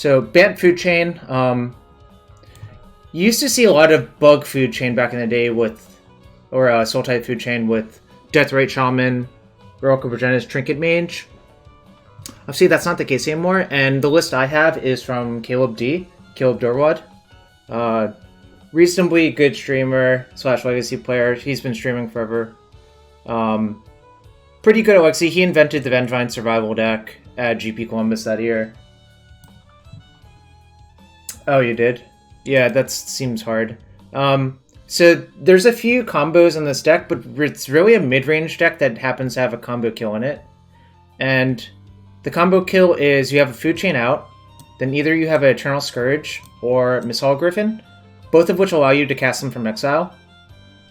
So, Bant Food Chain. You used to see a lot of Bug Food Chain back in the day with, or Soul Type Food Chain with Deathrite Shaman, Oracle Virginia's Trinket Mage. Obviously, that's not the case anymore, and the list I have is from Caleb Durward. Reasonably good streamer / legacy player. He's been streaming forever. Pretty good at Legacy. He invented the Vengevine survival deck at GP Columbus that year. Oh, you did? Yeah, that seems hard. So there's a few combos in this deck, but it's really a mid-range deck that happens to have a combo kill in it. And the combo kill is you have a Food Chain out, then either you have an Eternal Scourge or Misthollow Griffin, both of which allow you to cast them from exile.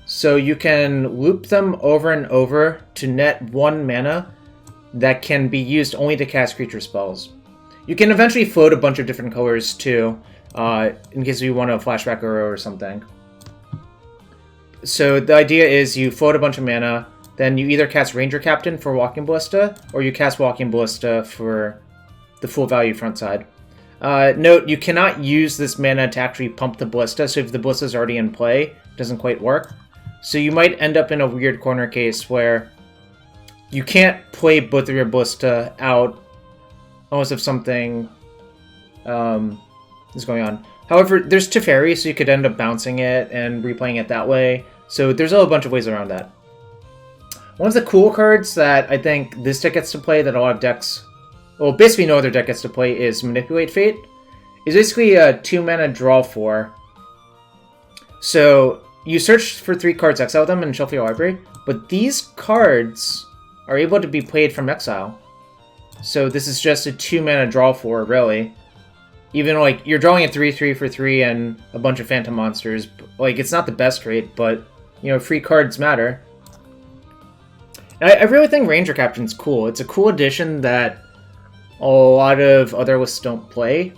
So you can loop them over and over to net 1 mana that can be used only to cast creature spells. You can eventually float a bunch of different colors too, in case you want a flashback or something. So the idea is you float a bunch of mana, then you either cast Ranger-Captain for Walking Ballista, or you cast Walking Ballista for the full value front side. Note, you cannot use this mana to actually pump the Ballista, so if the Ballista is already in play, it doesn't quite work. So you might end up in a weird corner case where you can't play both of your Ballista out unless if something is going on. However, there's Teferi, so you could end up bouncing it and replaying it that way. So there's a whole bunch of ways around that. One of the cool cards that I think this deck gets to play that a lot of decks, well, basically no other deck gets to play, is Manipulate Fate. It's basically a 2-mana draw 4. So you search for 3 cards, exile them, and shuffle your library. But these cards are able to be played from exile. So this is just a 2-mana draw 4, really. Even like you're drawing a 3/3 for 3 and a bunch of phantom monsters. Like, it's not the best rate, but you know, free cards matter. I really think Ranger-Captain's cool. It's a cool addition that a lot of other lists don't play.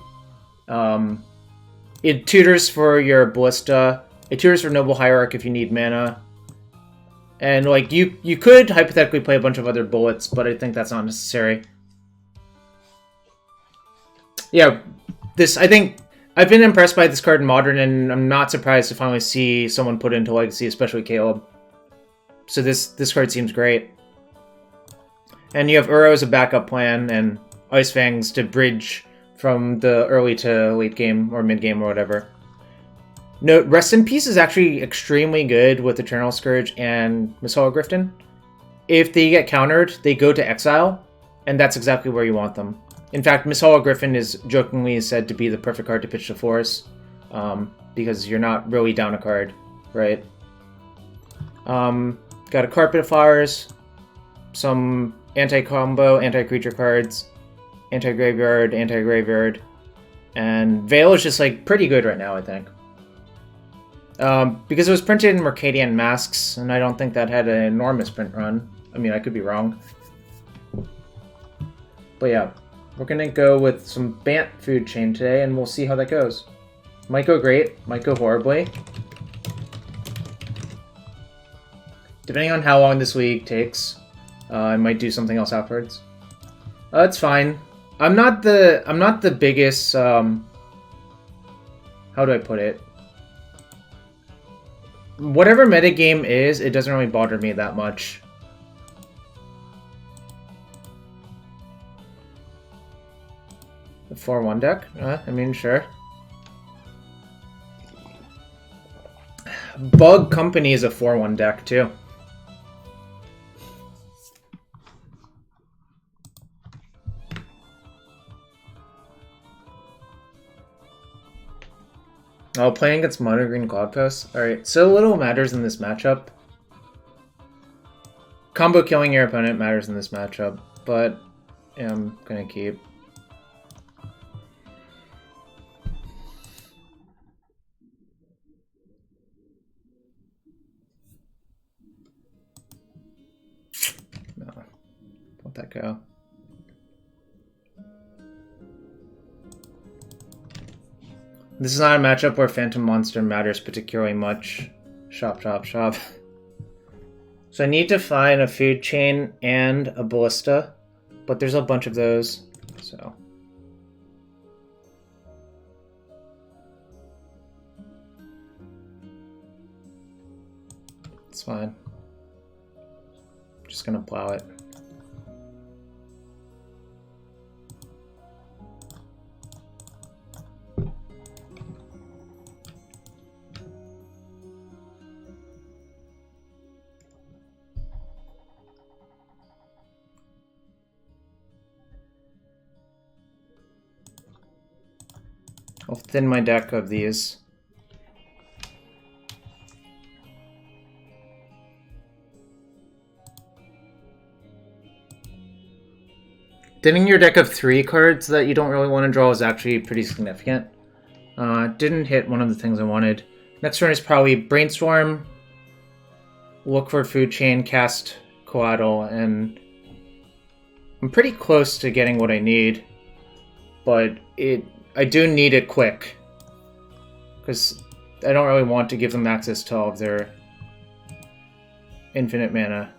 It tutors for your Ballista. It tutors for Noble Hierarch if you need mana. And like you could hypothetically play a bunch of other bullets, but I think that's not necessary. Yeah, I think I've been impressed by this card in Modern, and I'm not surprised to finally see someone put it into Legacy, especially Caleb. So this card seems great. And you have Uro as a backup plan, and Ice Fangs to bridge from the early to late game, or mid game, or whatever. Note, Rest in Peace is actually extremely good with Eternal Scourge and Misthollow Griffin. If they get countered, they go to exile, and that's exactly where you want them. In fact, Misthollow Griffin is jokingly said to be the perfect card to pitch to Force, because you're not really down a card, right? Got a Carpet of Flowers, some anti-combo, anti-creature cards, anti-graveyard, and Veil is just like pretty good right now, I think. Because it was printed in Mercadian Masks, and I don't think that had an enormous print run. I mean, I could be wrong. But yeah. We're going to go with some Bant Food Chain today, and we'll see how that goes. Might go great, might go horribly. Depending on how long this week takes, I might do something else afterwards. It's fine. I'm not the biggest, how do I put it? Whatever metagame is, it doesn't really bother me that much. The 4-1 deck? I mean, sure. Bug Company is a 4-1 deck, too. Oh, playing against Mono Green Cloudpost? Alright, so little matters in this matchup. Combo killing your opponent matters in this matchup, but yeah, I'm gonna keep. No, let that go. This is not a matchup where Phantom Monster matters particularly much. Shop, shop, shop. So I need to find a Food Chain and a Ballista, but there's a bunch of those, so. It's fine. Just gonna plow it. I'll thin my deck of these. Thinning your deck of 3 cards that you don't really want to draw is actually pretty significant. Didn't hit one of the things I wanted. Next turn is probably Brainstorm, look for Food Chain, cast Coatl, and I'm pretty close to getting what I need, but I do need it quick, because I don't really want to give them access to all of their infinite mana.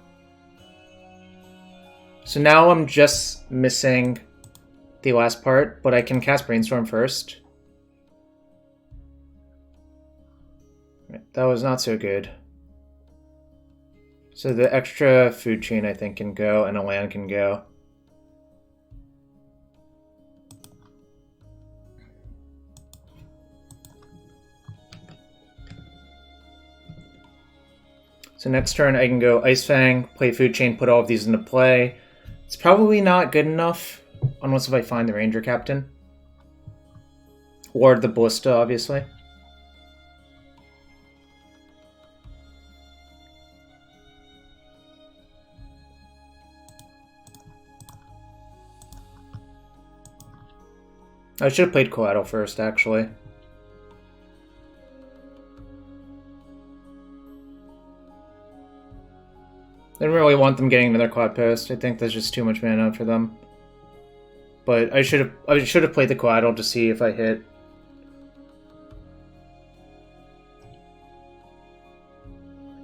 So now I'm just missing the last part, but I can cast Brainstorm first. That was not so good. So the extra Food Chain I think can go, and a land can go. So next turn I can go Ice Fang, play Food Chain, put all of these into play. It's probably not good enough, unless if I find the Ranger-Captain. Or the Ballista, obviously. I should have played Coatl first, actually. I didn't really want them getting another quad post. I think that's just too much mana for them. But I should have played the Coatl to see if I hit.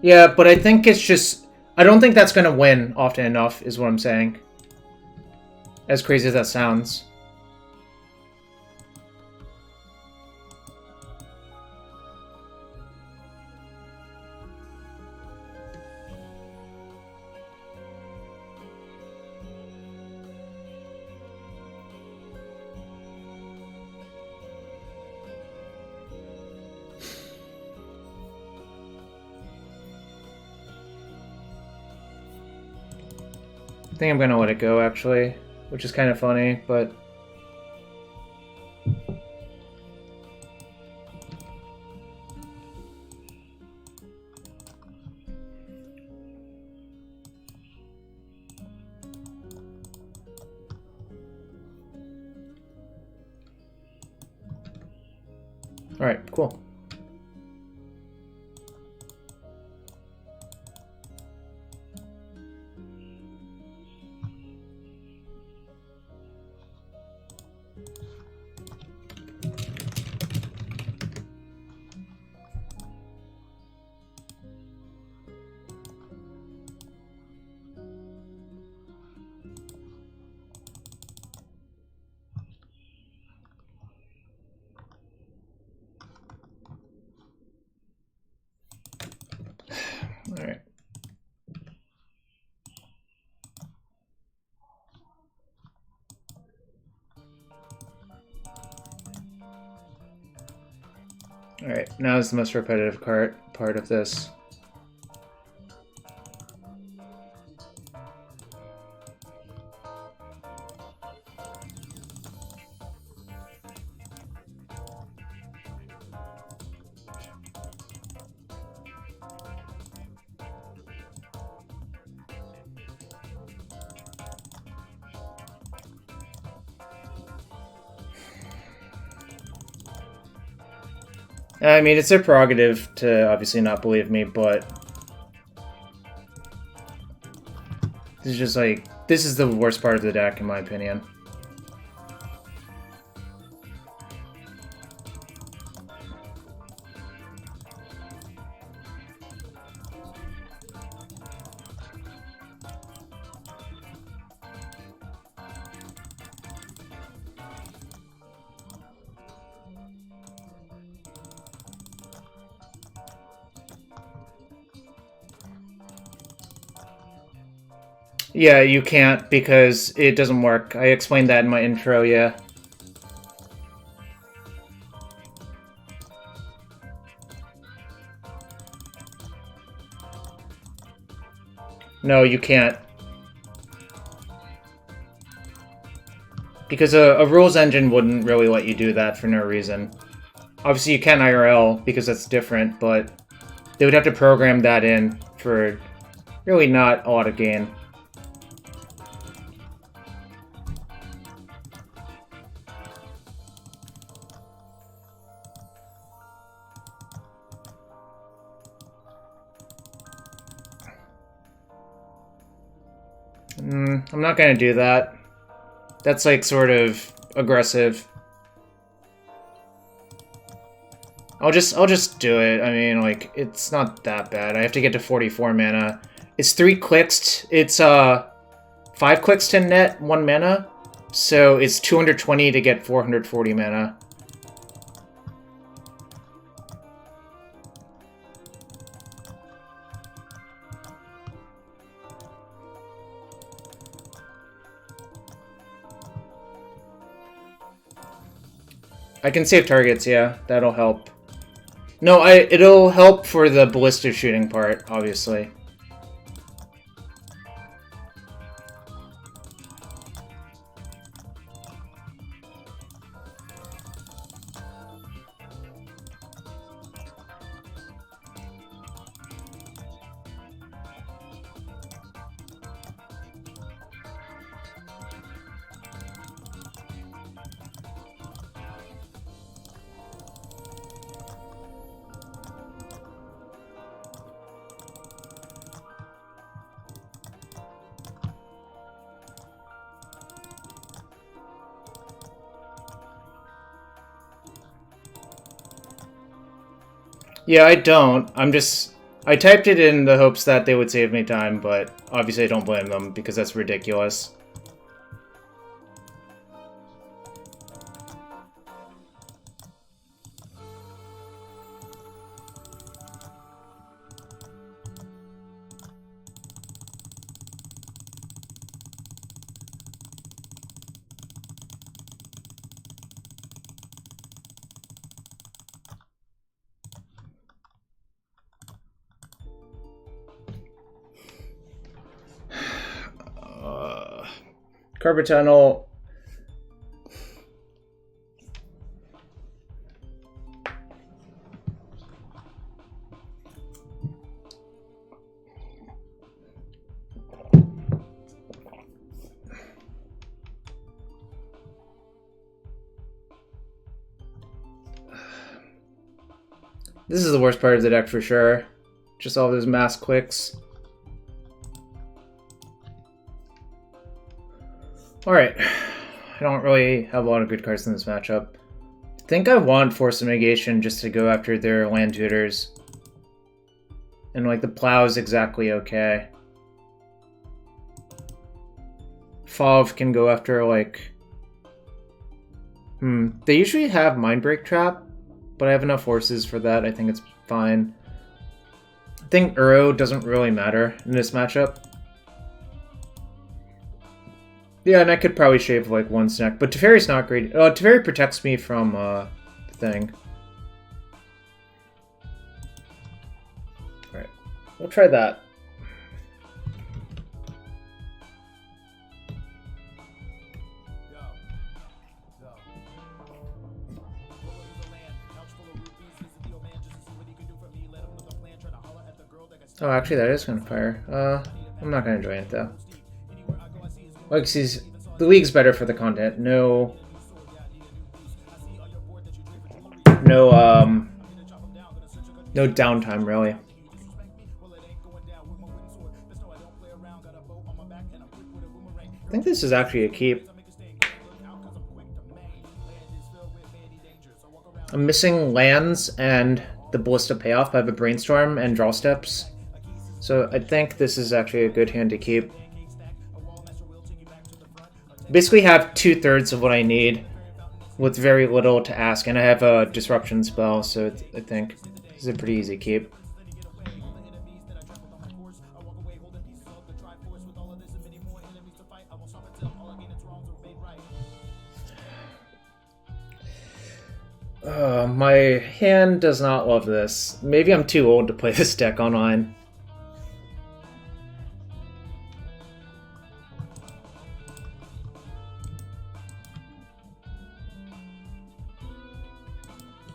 Yeah, but I think it's just... I don't think that's going to win often enough, is what I'm saying. As crazy as that sounds. I think I'm gonna let it go, actually, which is kind of funny, but... Alright, cool. Alright. Alright, now is the most repetitive part of this. I mean, it's their prerogative to obviously not believe me, but this is just like, this is the worst part of the deck in my opinion. Yeah, you can't because it doesn't work. I explained that in my intro, yeah. No, you can't. Because a rules engine wouldn't really let you do that for no reason. Obviously you can IRL because that's different, but they would have to program that in for really not a lot of gain. I'm not gonna do that. That's like sort of aggressive. I'll just do it. I mean, like, it's not that bad. I have to get to 44 mana. It's 3 clicks. It's 5 clicks to net 1 mana. So it's 220 to get 440 mana. I can save targets, yeah. That'll help. No, it'll help for the ballista shooting part, obviously. Yeah, I don't. I typed it in the hopes that they would save me time, but obviously I don't blame them because that's ridiculous. Carpet tunnel. This is the worst part of the deck for sure. Just all those mass clicks. Alright, I don't really have a lot of good cards in this matchup. I think I want Force of Negation just to go after their land tutors. And like the plow is exactly okay. Fauve can go after like... They usually have Mindbreak Trap, but I have enough horses for that. I think it's fine. I think Uro doesn't really matter in this matchup. Yeah, and I could probably shave like 1 snack, but Teferi's not great. Teferi protects me from the thing. Alright, we'll try that. Oh, actually that is gonna fire. I'm not gonna join it though. Like, the league's better for the content. No downtime, really. I think this is actually a keep. I'm missing lands and the Ballista payoff. I have a Brainstorm and Draw Steps. So I think this is actually a good hand to keep. Basically have 2/3 of what I need with very little to ask, and I have a disruption spell, so I think this is a pretty easy keep. My hand does not love this. Maybe I'm too old to play this deck online.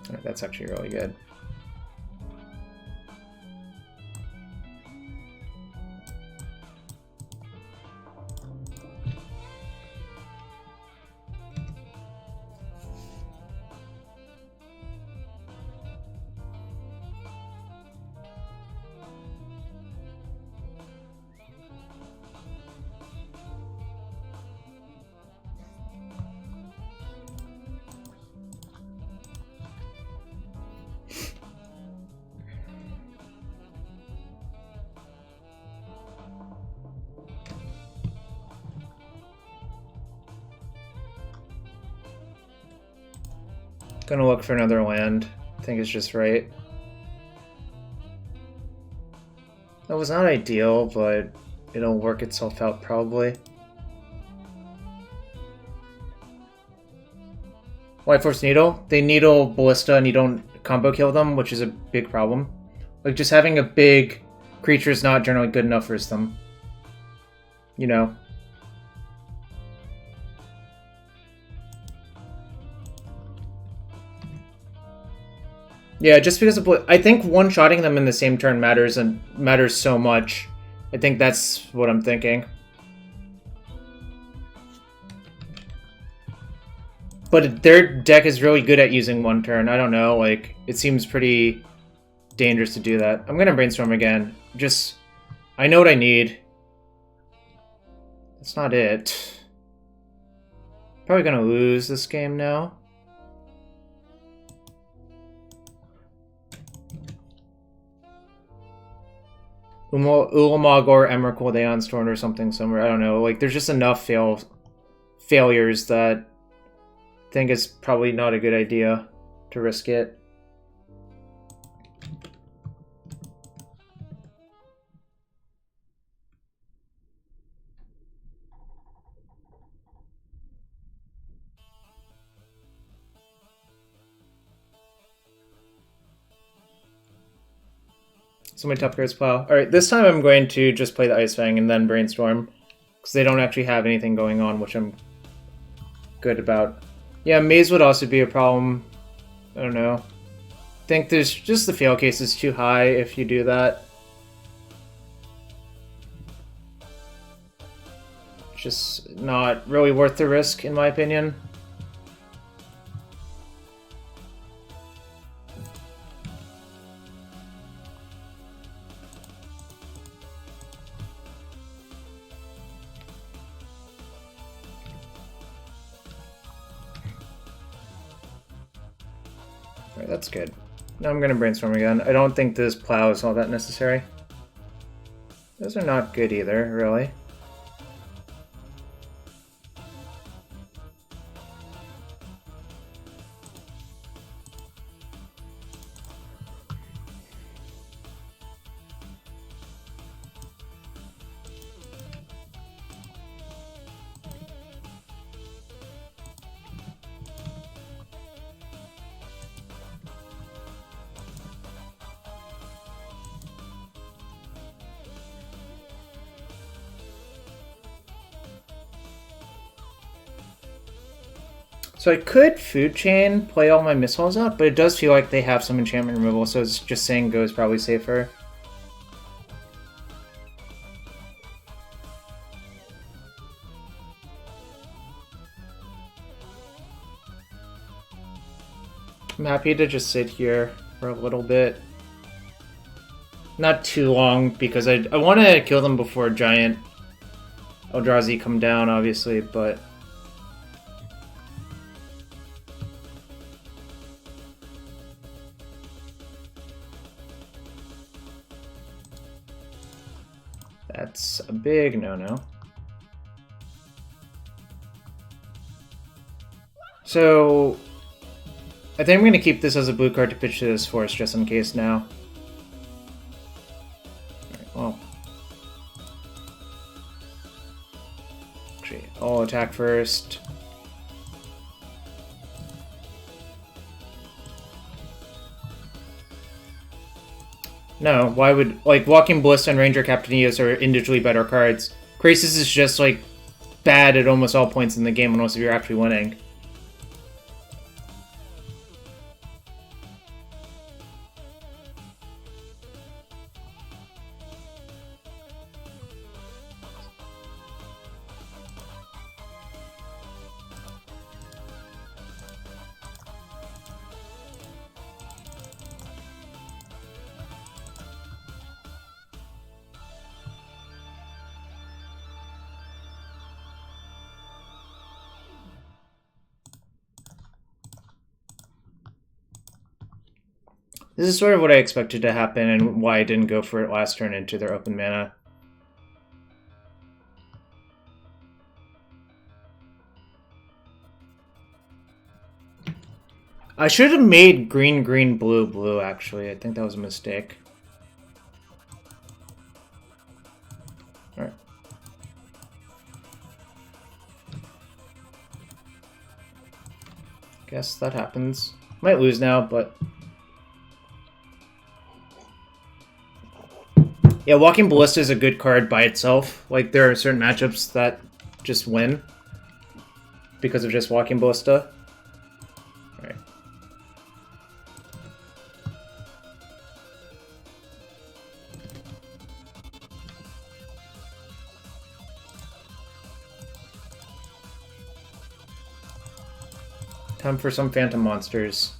Alright, that's actually really good. Gonna look for another land. I think it's just right. That was not ideal, but it'll work itself out probably. White Force Needle? They needle Ballista and you don't combo kill them, which is a big problem. Like, just having a big creature is not generally good enough for them. You know? Yeah, just because of I think one-shotting them in the same turn matters and matters so much. I think that's what I'm thinking. But their deck is really good at using one turn. I don't know, like, it seems pretty dangerous to do that. I'm gonna brainstorm again. Just, I know what I need. That's not it. Probably gonna lose this game now. Ulamog or Emrakul, the Onstorm or something somewhere. I don't know. Like, there's just enough failures that I think it's probably not a good idea to risk it. So many tough cards plow. Alright, this time I'm going to just play the Ice Fang and then brainstorm. Because they don't actually have anything going on, which I'm good about. Yeah, Maze would also be a problem. I don't know. I think there's just the fail case is too high if you do that. It's just not really worth the risk, in my opinion. Alright, that's good. Now I'm gonna brainstorm again. I don't think this plow is all that necessary. Those are not good either, really. So I could Food Chain, play all my Misthollows out, but it does feel like they have some enchantment removal, so it's just saying go is probably safer. I'm happy to just sit here for a little bit. Not too long, because I want to kill them before Giant Eldrazi come down, obviously, but... That's a big no-no. So, I think I'm going to keep this as a blue card to pitch to this forest just in case now. Alright, well. Actually, I'll attack first. No, why would... Like, Walking Ballista and Ranger-Captain of Eos are individually better cards. Krasis is just, like, bad at almost all points in the game unless you're actually winning. This is sort of what I expected to happen and why I didn't go for it last turn into their open mana. I should have made green, green, blue, blue, actually. I think that was a mistake. Alright. Guess that happens. Might lose now, but... Yeah, Walking Ballista is a good card by itself. Like, there are certain matchups that just win because of just Walking Ballista. Alright. Time for some Phantom Monsters.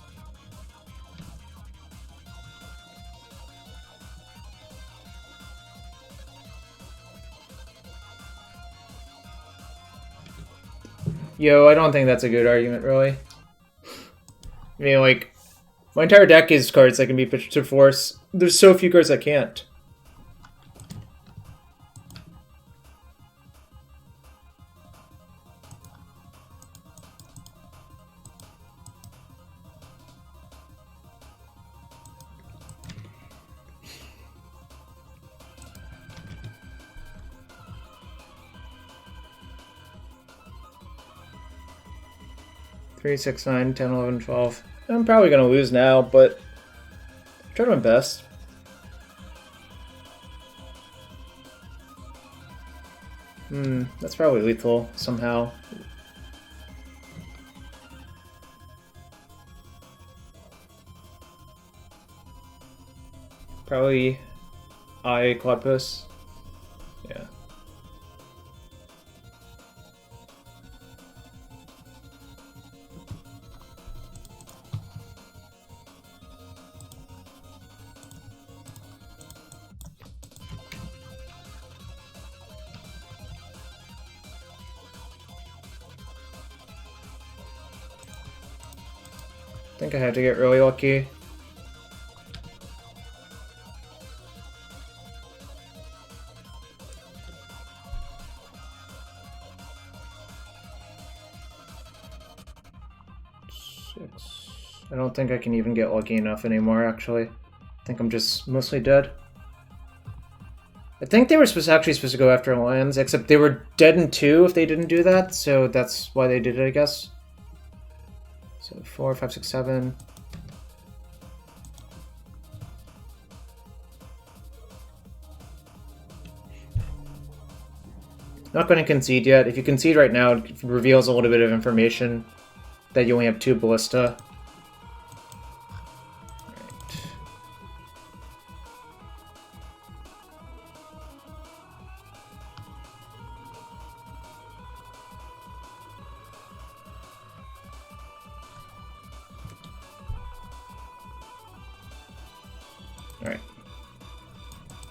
Yo, I don't think that's a good argument, really. I mean, like, my entire deck is cards that can be pitched to force. There's so few cards that can't. Three, 6, 9, 10, 11, 12. I'm probably going to lose now, but I'm trying my best. That's probably lethal somehow. Probably Quadpus. Yeah. I think I had to get really lucky. I don't think I can even get lucky enough anymore, actually. I think I'm just mostly dead. I think they were actually supposed to go after lands, except they were dead in 2 if they didn't do that, so that's why they did it, I guess. So 4, 5, 6, 7. Not going to concede yet. If you concede right now, it reveals a little bit of information that you only have 2 Ballista. Alright.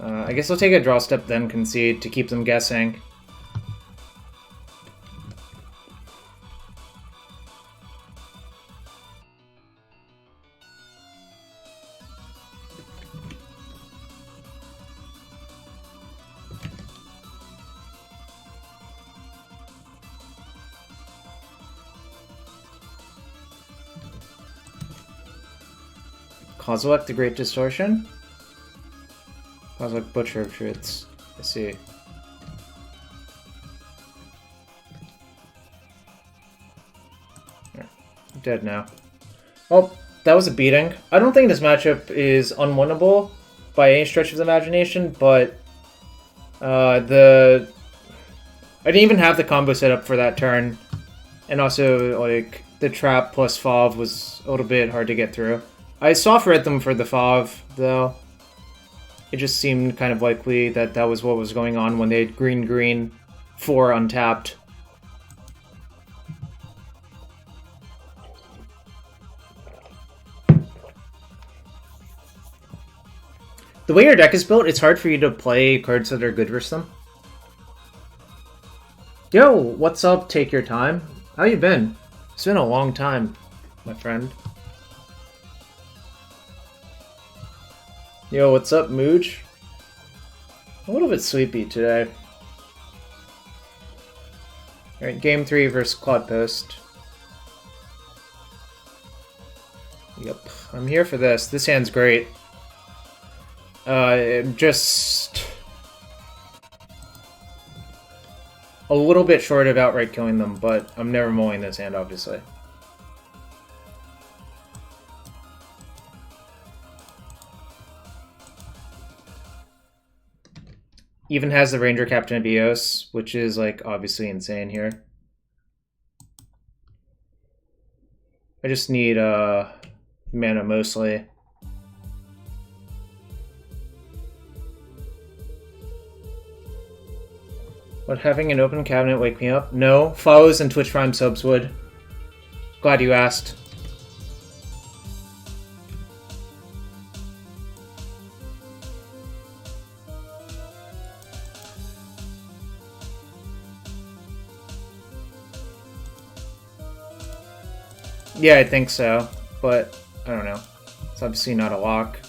I guess I'll take a draw step then concede to keep them guessing. Kozilek the Great Distortion? Kozilek Butcher of Truths. I see. Right. I'm dead now. Oh, that was a beating. I don't think this matchup is unwinnable. by any stretch of the imagination, but I didn't even have the combo set up for that turn, and also like the trap plus FOV was a little bit hard to get through. I soft read them for the FOV though. It just seemed kind of likely that that was what was going on when they had green 4 untapped. The way your deck is built, it's hard for you to play cards that are good versus them. Yo, what's up? Take your time. How you been? It's been a long time, my friend. Yo, what's up, Mooch? A little bit sleepy today. Alright, game 3 versus Cloud Post. Yep, I'm here for this. This hand's great. I'm just a little bit short of outright killing them, but I'm never mulling this hand, obviously. Even has the Ranger-Captain of Eos, which is, like, obviously insane here. I just need, mana mostly. Would having an open cabinet wake me up? No. Follows and Twitch Prime subs would. Glad you asked. Yeah, I think so, but I don't know. It's obviously not a lock.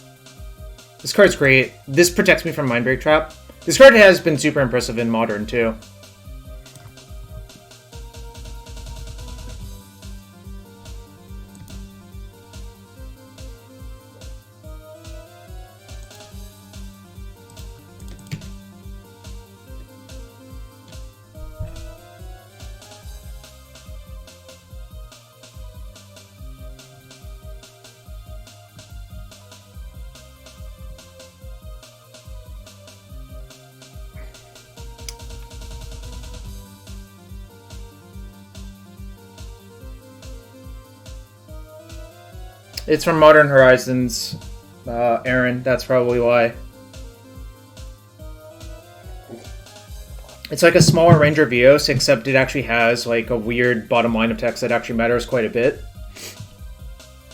This card's great. This protects me from Mindbreak Trap. This card has been super impressive in Modern, too. It's from Modern Horizons, Aaron. That's probably why. It's like a smaller Ranger of Eos, except it actually has like a weird bottom line of text that actually matters quite a bit.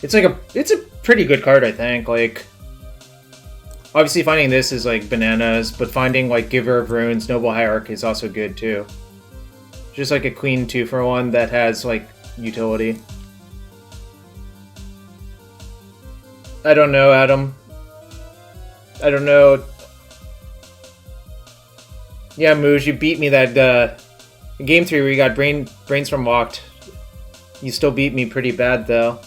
It's like it's a pretty good card, I think. Like, obviously finding this is like bananas, but finding like Giver of Runes, Noble Hierarch is also good too. Just like a Queen 2-for-1 that has like utility. I don't know, Adam. I don't know. Yeah, Mooj, you beat me that in game 3 where you got brains from Walked. You still beat me pretty bad though.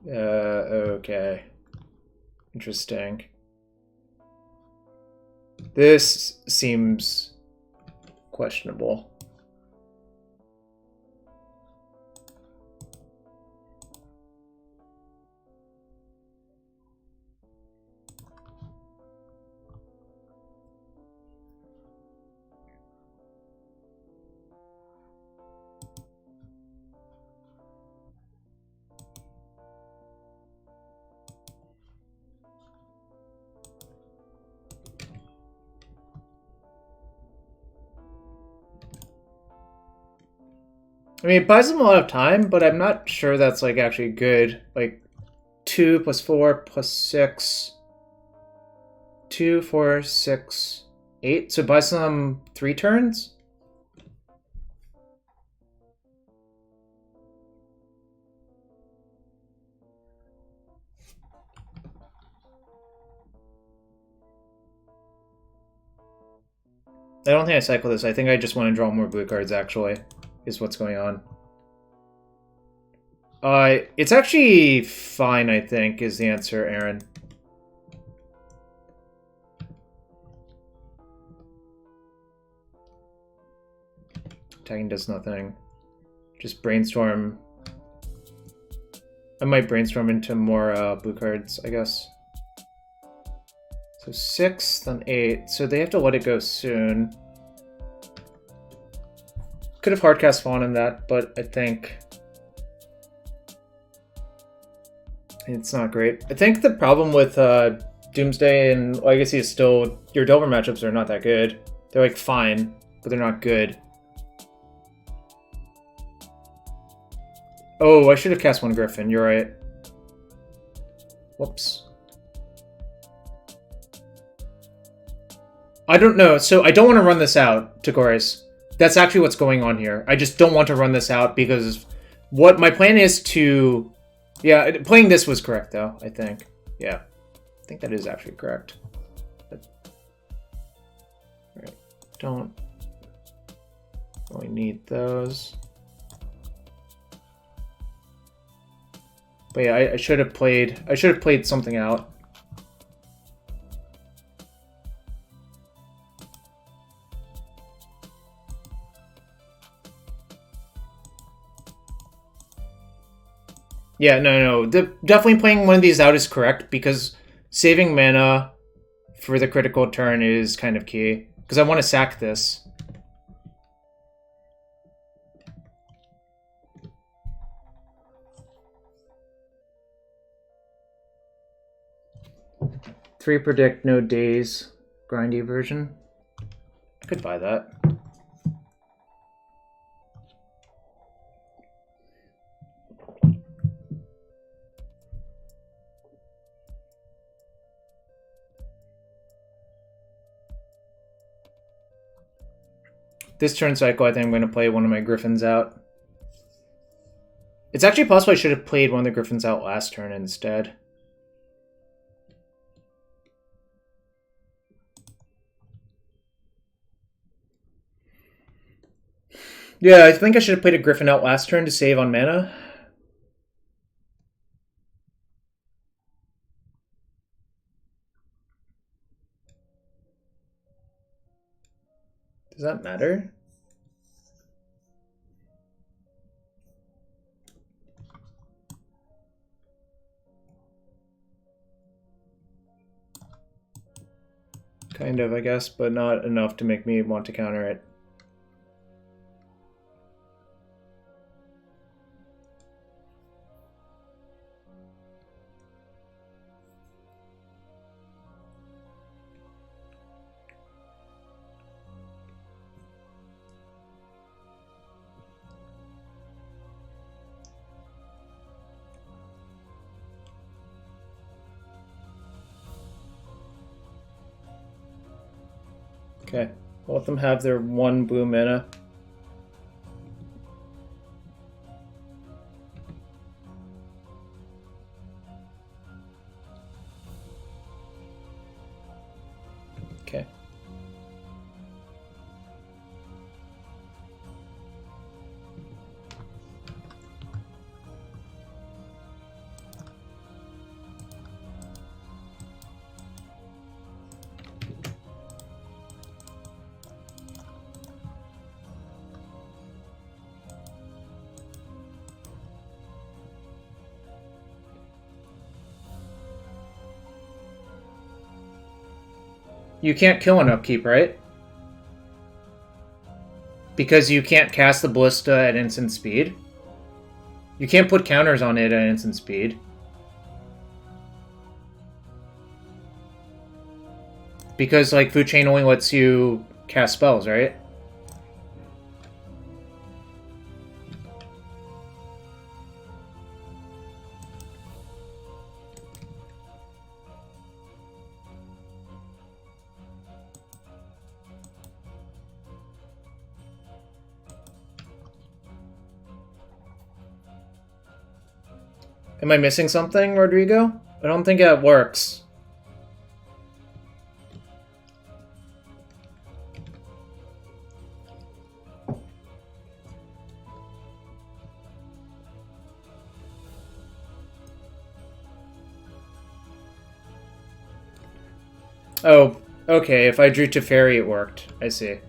Okay. Interesting. This seems questionable. I mean, it buys them a lot of time, but I'm not sure that's, like, actually good. Like, 2 plus 4 plus 6. 2, 4, 6, 8. So it buys them 3 turns? I don't think I cycle this. I think I just want to draw more blue cards, actually. Is what's going on. It's actually fine, I think, is the answer, Aaron. Tagging does nothing. Just brainstorm. I might brainstorm into more blue cards, I guess. So 6, then 8. So they have to let it go soon. Could have hardcast Fawn in that, but I think it's not great. I think the problem with Doomsday and Legacy is still your Delver matchups are not that good. They're like fine, but they're not good. Oh, I should have cast one Griffin. You're right. Whoops. I don't know. So I don't want to run this out, Tagores. That's actually what's going on here. I just don't want to run this out because what my plan is to... Yeah, playing this was correct, though, I think. Yeah, I think that is actually correct. But... Right. Don't really need those. But yeah, I should have played something out. Yeah, no. Definitely playing one of these out is correct because saving mana for the critical turn is kind of key. Because I want to sack this. Three predict, no days, grindy version. I could buy that. This turn cycle, I think I'm going to play one of my Griffins out. It's actually possible I should have played one of the Griffins out last turn instead. Yeah, I think I should have played a Griffin out last turn to save on mana. Does that matter? Kind of, I guess, but not enough to make me want to counter it. Okay, we'll let them have their one blue mana. Okay. You can't kill an upkeep, right? Because you can't cast the Ballista at instant speed. You can't put counters on it at instant speed. Because, like, Food Chain only lets you cast spells, right? Am I missing something, Rodrigo? I don't think that works. Oh, okay, if I drew Teferi it worked. I see.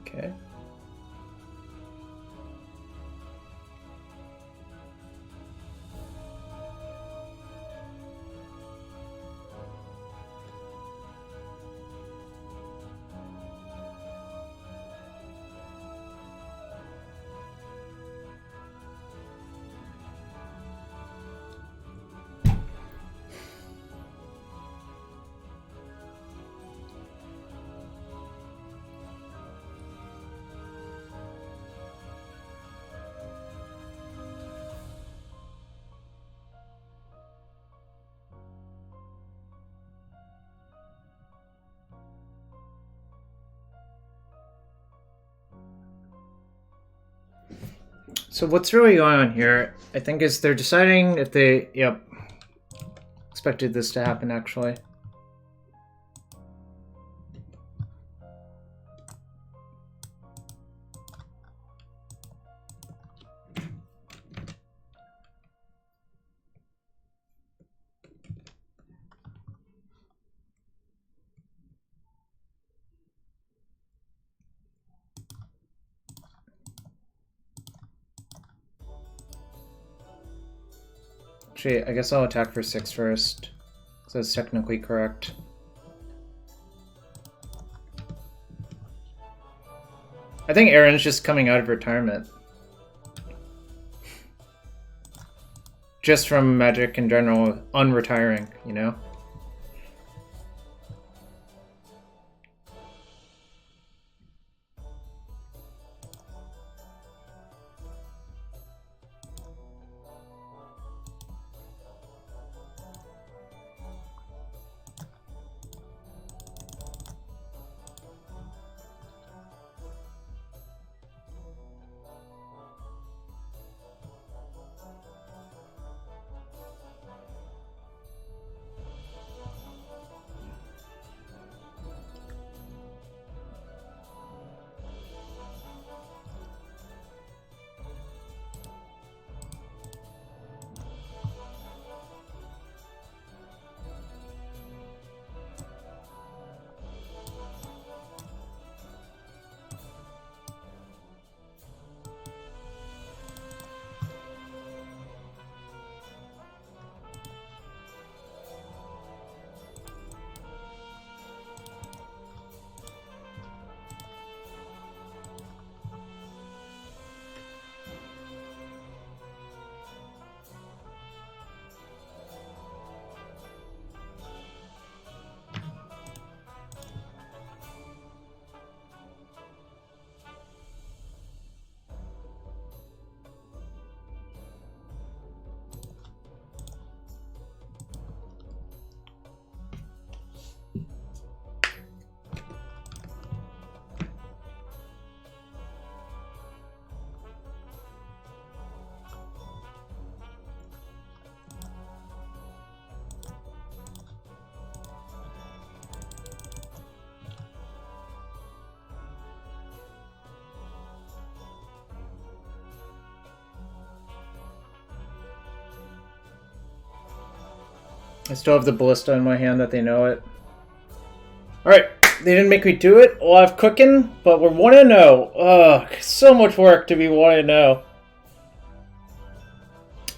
Okay. So what's really going on here, I think, is they're deciding if they, expected this to happen, actually. Actually, I guess I'll attack for 6 first, so that's technically correct. I think Erin's just coming out of retirement. Just from Magic in general, unretiring, you know? I still have the ballista in my hand that they know it. Alright, they didn't make me do it. A lot of cooking, but we're 1-0. Ugh, so much work to be 1-0.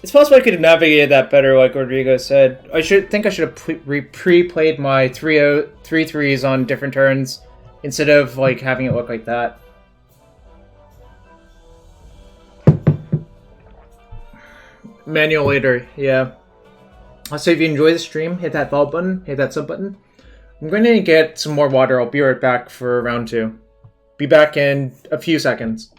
It's possible I could have navigated that better, like Rodrigo said. I should have pre-played my 3-3s on different turns instead of like having it look like that. Manual later, yeah. So if you enjoy the stream, hit that follow button, hit that sub button. I'm going to get some more water. I'll be right back for round 2. Be back in a few seconds.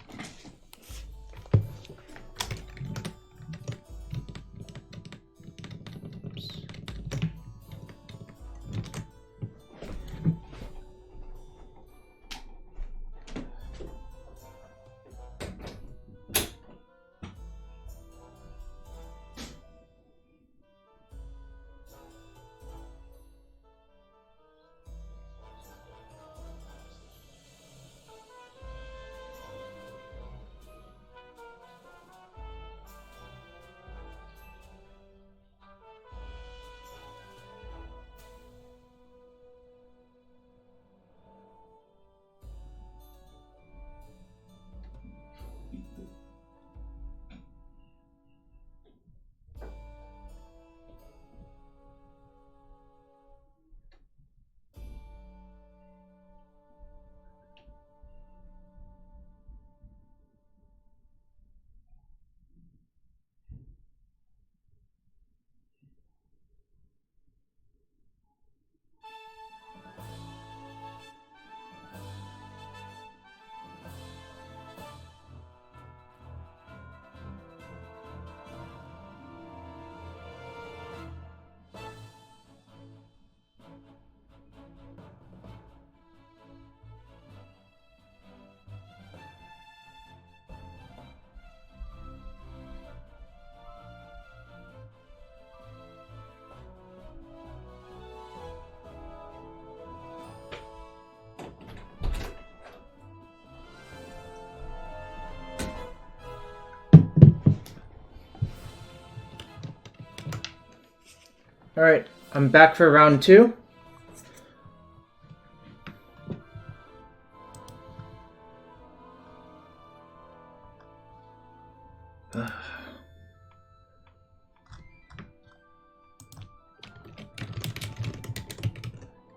Alright, I'm back for round 2.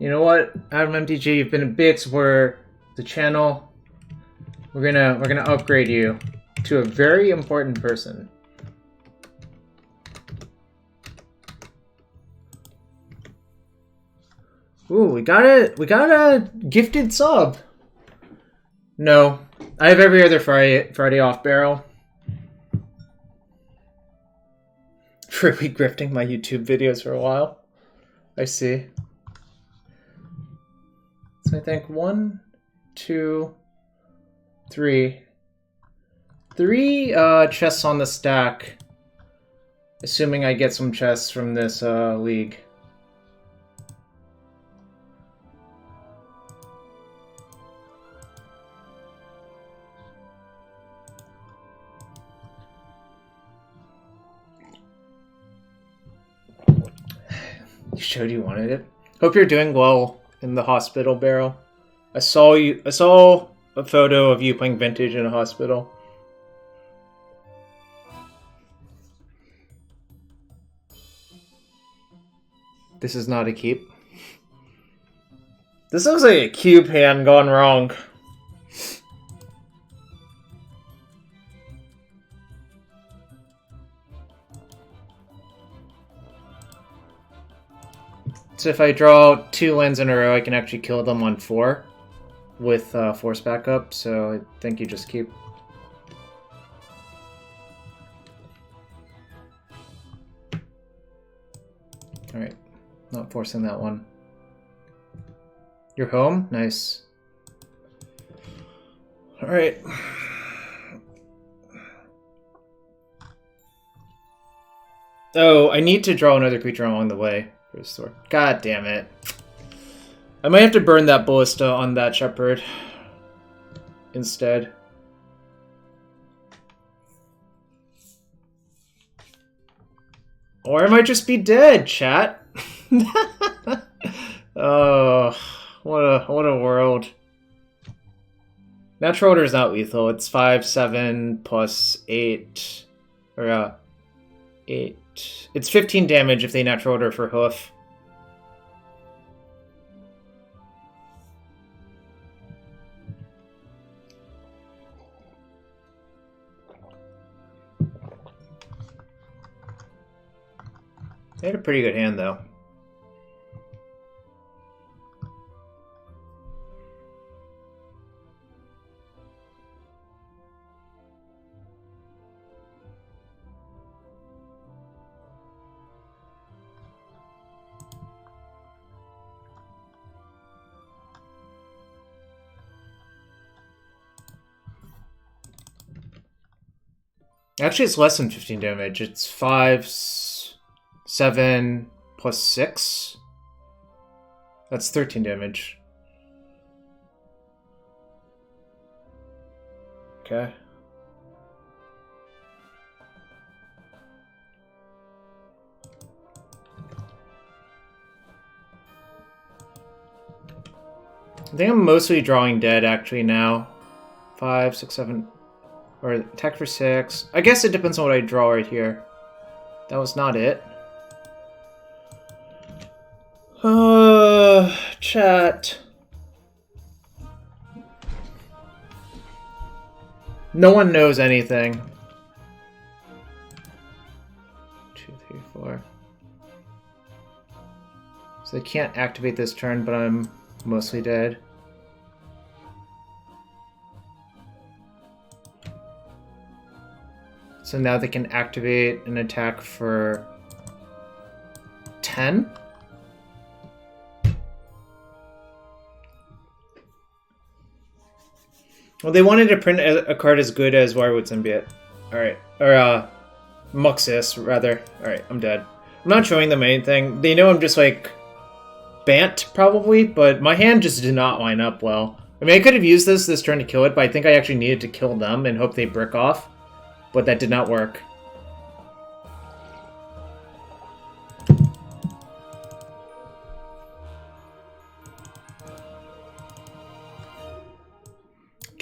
You know what, Adam MTG, you've been a big supporter of the channel. We're gonna upgrade you to a very important person. Ooh, we got a gifted sub. No, I have every other Friday off, Barrel. Really grifting my YouTube videos for a while. I see. So I think 1, 2, 3. 3 chests on the stack. Assuming I get some chests from this league. You showed you wanted it. Hope you're doing well in the hospital, Barrel. I saw a photo of you playing Vintage in a hospital. This is not a keep. This looks like a cube hand gone wrong. So if I draw 2 lands in a row, I can actually kill them on 4 with force backup, so I think you just keep. Alright, not forcing that one. You're home? Nice. Alright. Oh, I need to draw another creature along the way. God damn it. I might have to burn that Ballista on that Shepherd instead. Or I might just be dead, chat. Oh, what a world. Natural Order is not lethal. It's 5, 7 plus 8. Or 8. It's 15 damage if they natural order for hoof. They had a pretty good hand, though. Actually, it's less than 15 damage. It's 5, 7 plus 6. That's 13 damage. Okay. I think I'm mostly drawing dead actually now. 5, 6, 7... Or attack for 6. I guess it depends on what I draw right here. That was not it. Chat. No one knows anything. 2, 3, 4. So they can't activate this turn, but I'm mostly dead. So now they can activate an attack for 10? Well, they wanted to print a card as good as Wirewood Symbiote. Alright. Or, Muxus, rather. Alright, I'm dead. I'm not showing them anything. They know I'm just, like, Bant, probably, but my hand just did not line up well. I mean, I could have used this turn to kill it, but I think I actually needed to kill them and hope they brick off. But that did not work.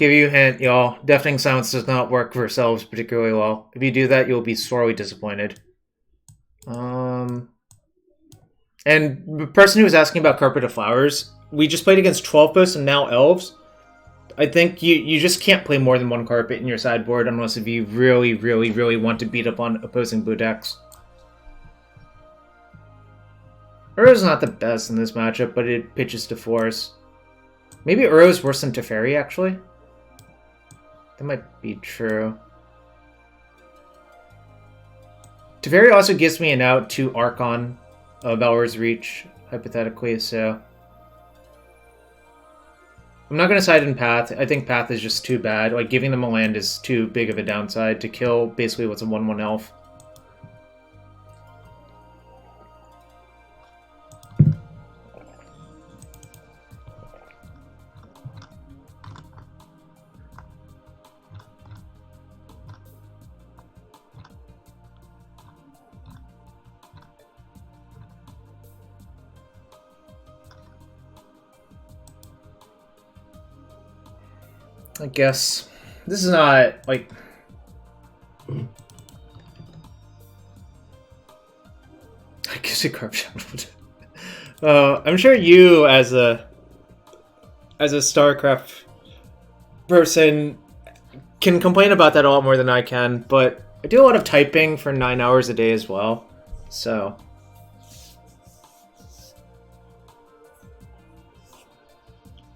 Give you a hint, y'all. Deafening Silence does not work for elves particularly well. If you do that, you'll be sorely disappointed. And the person who was asking about Carpet of Flowers, we just played against 12 posts and now elves. I think you just can't play more than one carpet in your sideboard unless if you really, really, really want to beat up on opposing blue decks. Uro's not the best in this matchup, but it pitches to force. Maybe Uro's worse than Teferi, actually? That might be true. Teferi also gives me an out to Archon of Elra's Reach, hypothetically, so... I'm not going to side in Path. I think Path is just too bad. Like, giving them a land is too big of a downside to kill basically what's a 1/1 elf. I guess this is not like I guess it carved out. I'm sure you as a StarCraft person can complain about that a lot more than I can, but I do a lot of typing for 9 hours a day as well, so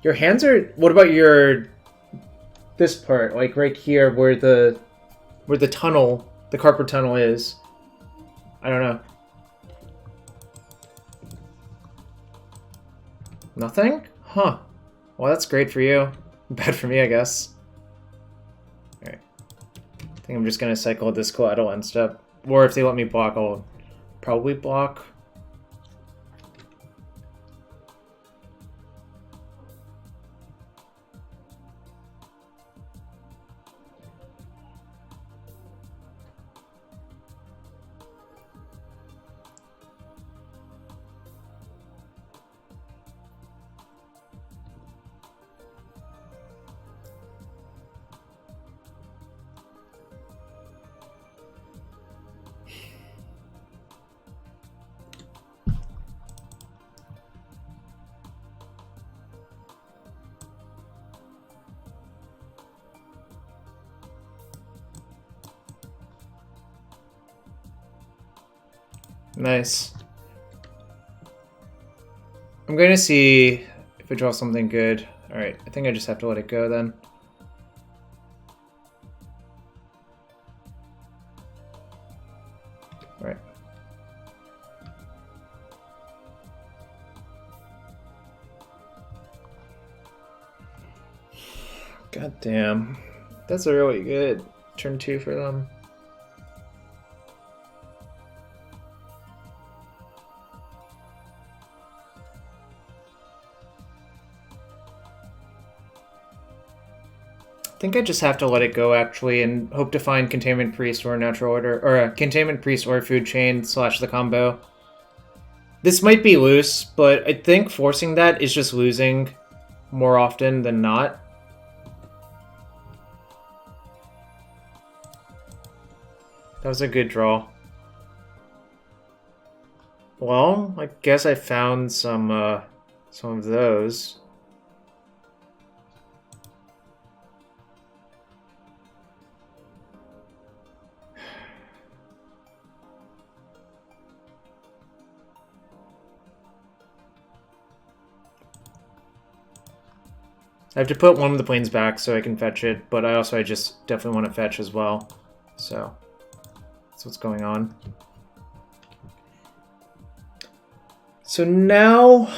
your hands are. What about your? This part, like right here, where the tunnel, the carpet tunnel is. I don't know. Nothing? Huh. Well, that's great for you. Bad for me, I guess. Alright. I think I'm just gonna cycle this collateral end step. Or if they let me block, I'll probably block. Nice. I'm going to see if I draw something good. Alright, I think I just have to let it go then. Alright. God damn. That's a really good turn 2 for them. I think I just have to let it go, actually, and hope to find Containment Priest or Natural Order, or Containment Priest or Food Chain / the combo. This might be loose, but I think forcing that is just losing more often than not. That was a good draw. Well, I guess I found some of those. I have to put one of the planes back so I can fetch it, but I just definitely want to fetch as well. So, that's what's going on. So now,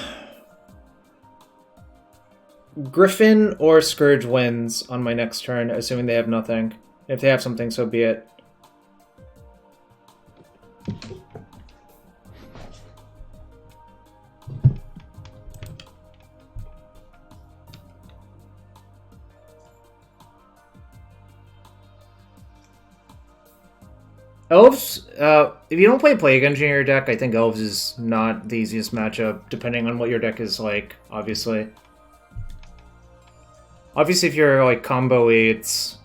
Griffin or Scourge wins on my next turn, assuming they have nothing. If they have something, so be it. Elves, if you don't play Plague Engine in your deck, I think Elves is not the easiest matchup, depending on what your deck is like, obviously. Obviously, if you're like combo-y, it's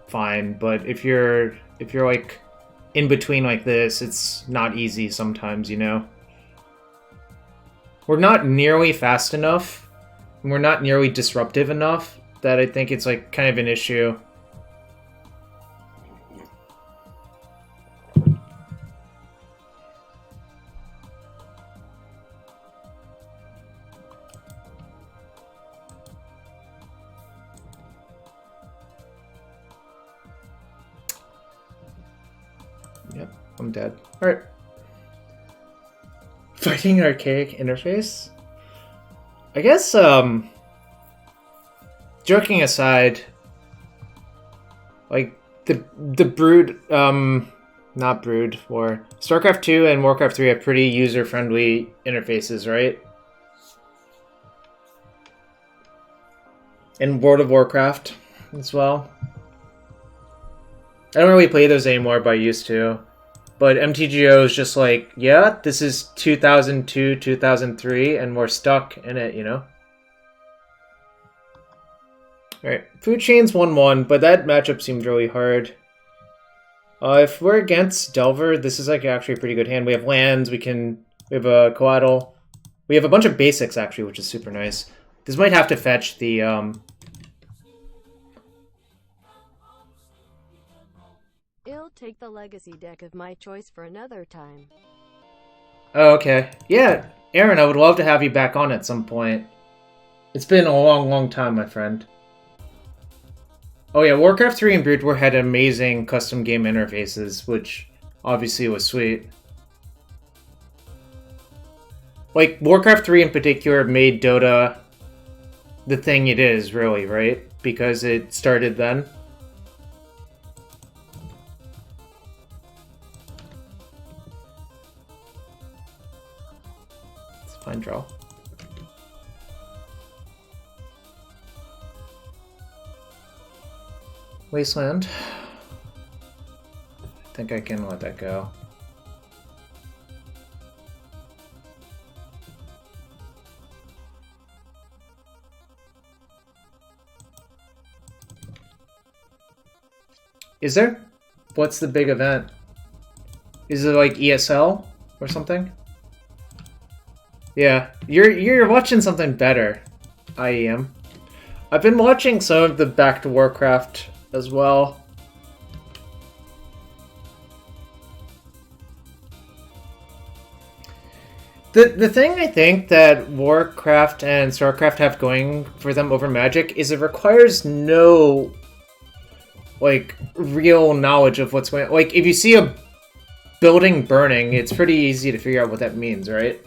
fine, but if you're like in between like this, it's not easy sometimes, you know? We're not nearly fast enough, and we're not nearly disruptive enough that I think it's like kind of an issue. Yep, I'm dead. Alright. Fighting an archaic interface? I guess, joking aside, like, the Brood, not Brood, or StarCraft 2 and Warcraft 3 have pretty user-friendly interfaces, right? And World of Warcraft as well. I don't really play those anymore, but I used to. But MTGO is just like, yeah, this is 2002, 2003, and we're stuck in it, you know? Alright, Food Chain's 1-1, but that matchup seemed really hard. If we're against Delver, this is like actually a pretty good hand. We have lands, we have a Coatl. We have a bunch of basics, actually, which is super nice. This might have to fetch the, I'll take the legacy deck of my choice for another time. Oh, okay. Yeah, Aaron, I would love to have you back on at some point. It's been a long, long time, my friend. Oh yeah, Warcraft 3 and Brood War had amazing custom game interfaces, which obviously was sweet. Like, Warcraft 3 in particular made Dota the thing it is, really, right? Because it started then. It's a fine draw. Wasteland. I think I can let that go. Is there? What's the big event? Is it like ESL or something? Yeah, you're watching something better. I am. I've been watching some of the Back to Warcraft as well. The thing I think that Warcraft and StarCraft have going for them over Magic is it requires no, like, real knowledge of what's going on. Like, if you see a building burning, it's pretty easy to figure out what that means, right?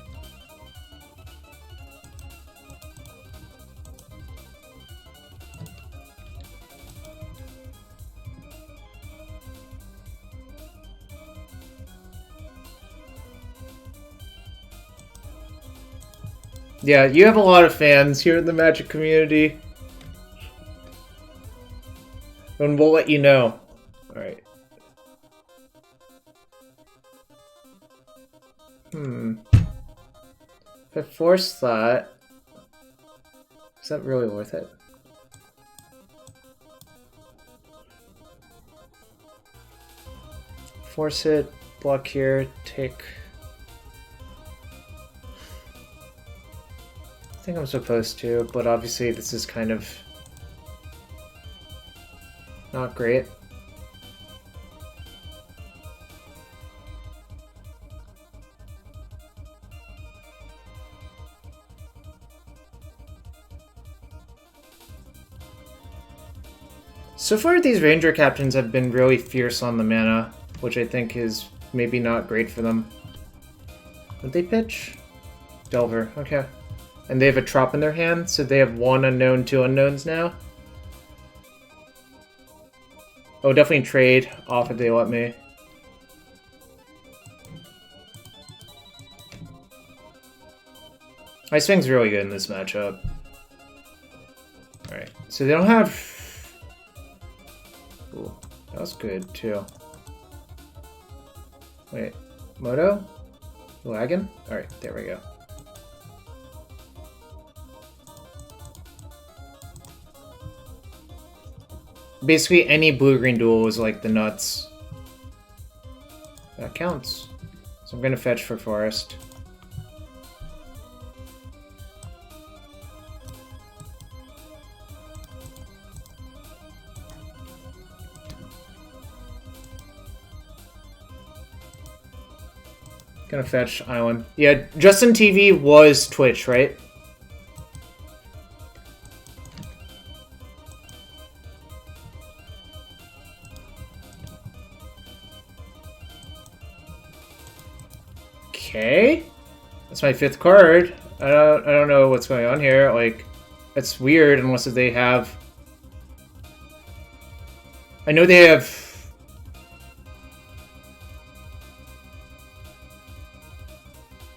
Yeah, you have a lot of fans here in the Magic community. And we'll let you know. Alright. If I force that, is that really worth it? Force it, block here, take... I think I'm supposed to, but obviously this is kind of not great. So far these Ranger Captains have been really fierce on the mana, which I think is maybe not great for them. Would they pitch? Delver, okay. And they have a Trop in their hand, so they have 1 unknown, 2 unknowns now. Oh, definitely trade off if they let me. Ice Wing's really good in this matchup. Alright, so they don't have... Ooh, that was good, too. Wait, Moto? Lagging? Alright, there we go. basically any blue-green duel is like the nuts. That counts. So I'm gonna fetch for forest. Gonna fetch island. Yeah, Justin TV was Twitch, right? Okay, that's my 5th card. I don't know what's going on here. Like, it's weird unless they have. I know they have.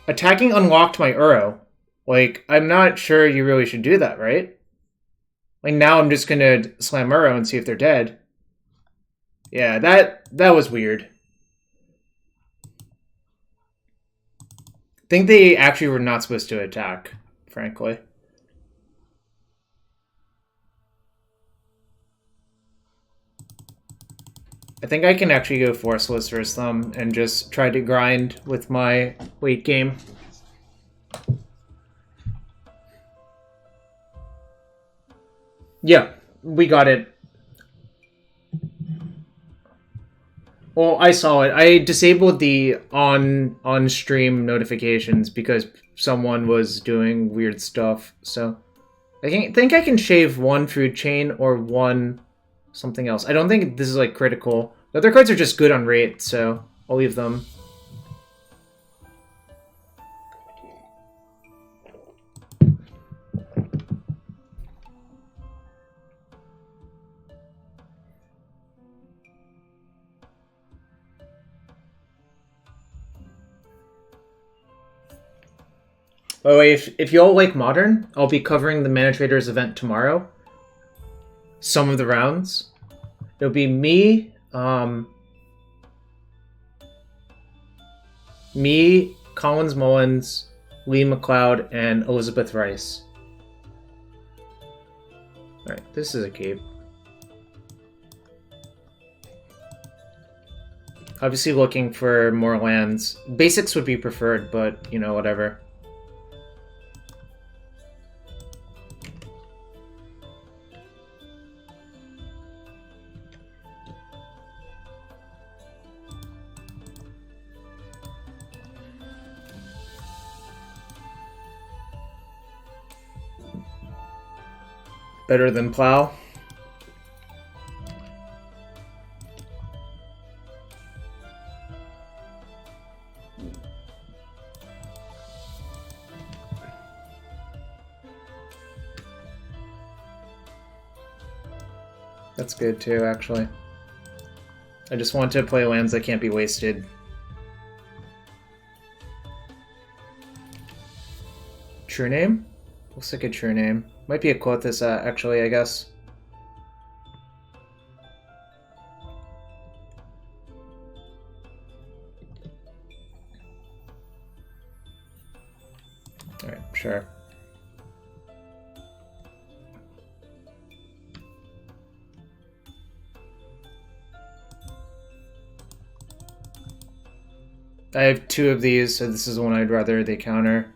Attacking unlocked my Uro. Like, I'm not sure you really should do that, right? Like, now I'm just gonna slam Uro and see if they're dead. Yeah, that was weird. I think they actually were not supposed to attack, frankly. I think I can actually go Forestless versus them and just try to grind with my late game. Yeah, we got it. Well, I saw it. I disabled the on-stream notifications because someone was doing weird stuff. So I think I can shave 1 food chain or 1 something else. I don't think this is like critical. The other cards are just good on rate, so I'll leave them. By the way, if y'all like Modern, I'll be covering the Mana Traders event tomorrow. Some of the rounds. It'll be me, Collins Mullins, Lee McLeod, and Elizabeth Rice. Alright, this is a cape. Obviously looking for more lands. Basics would be preferred, but, you know, whatever. Better than Plow. That's good too, actually. I just want to play lands that can't be wasted. True name? Looks like a true name. Might be a Quothus, actually, I guess. Alright, sure. I have 2 of these, so this is the one I'd rather they counter.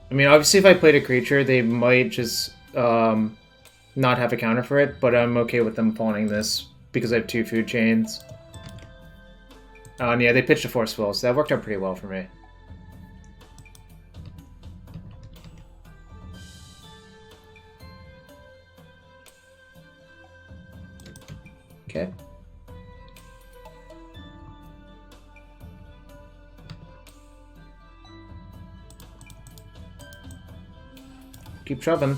I mean, obviously if I played a creature, they might just not have a counter for it, but I'm okay with them pawning this because I have 2 food chains. And yeah, they pitched a Force Will, so that worked out pretty well for me. Okay. Keep shoving.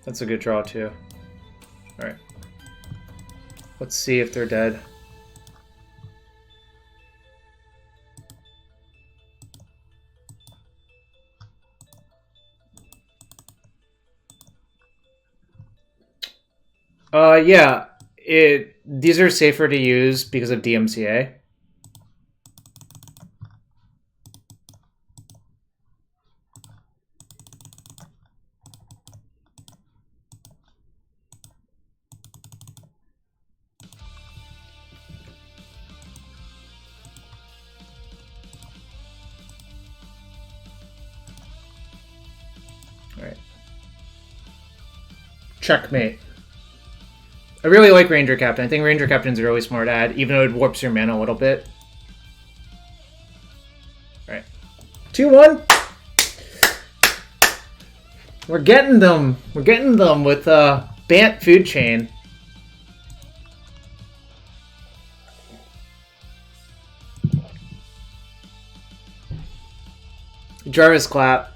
That's a good draw too. Alright. Let's see if they're dead. Yeah. These are safer to use because of DMCA. Alright. Checkmate. I really like Ranger Captain. I think Ranger Captain's a really smart ad, even though it warps your mana a little bit. Alright. 2-1! We're getting them! We're getting them with Bant Food Chain. Jarvis Clap.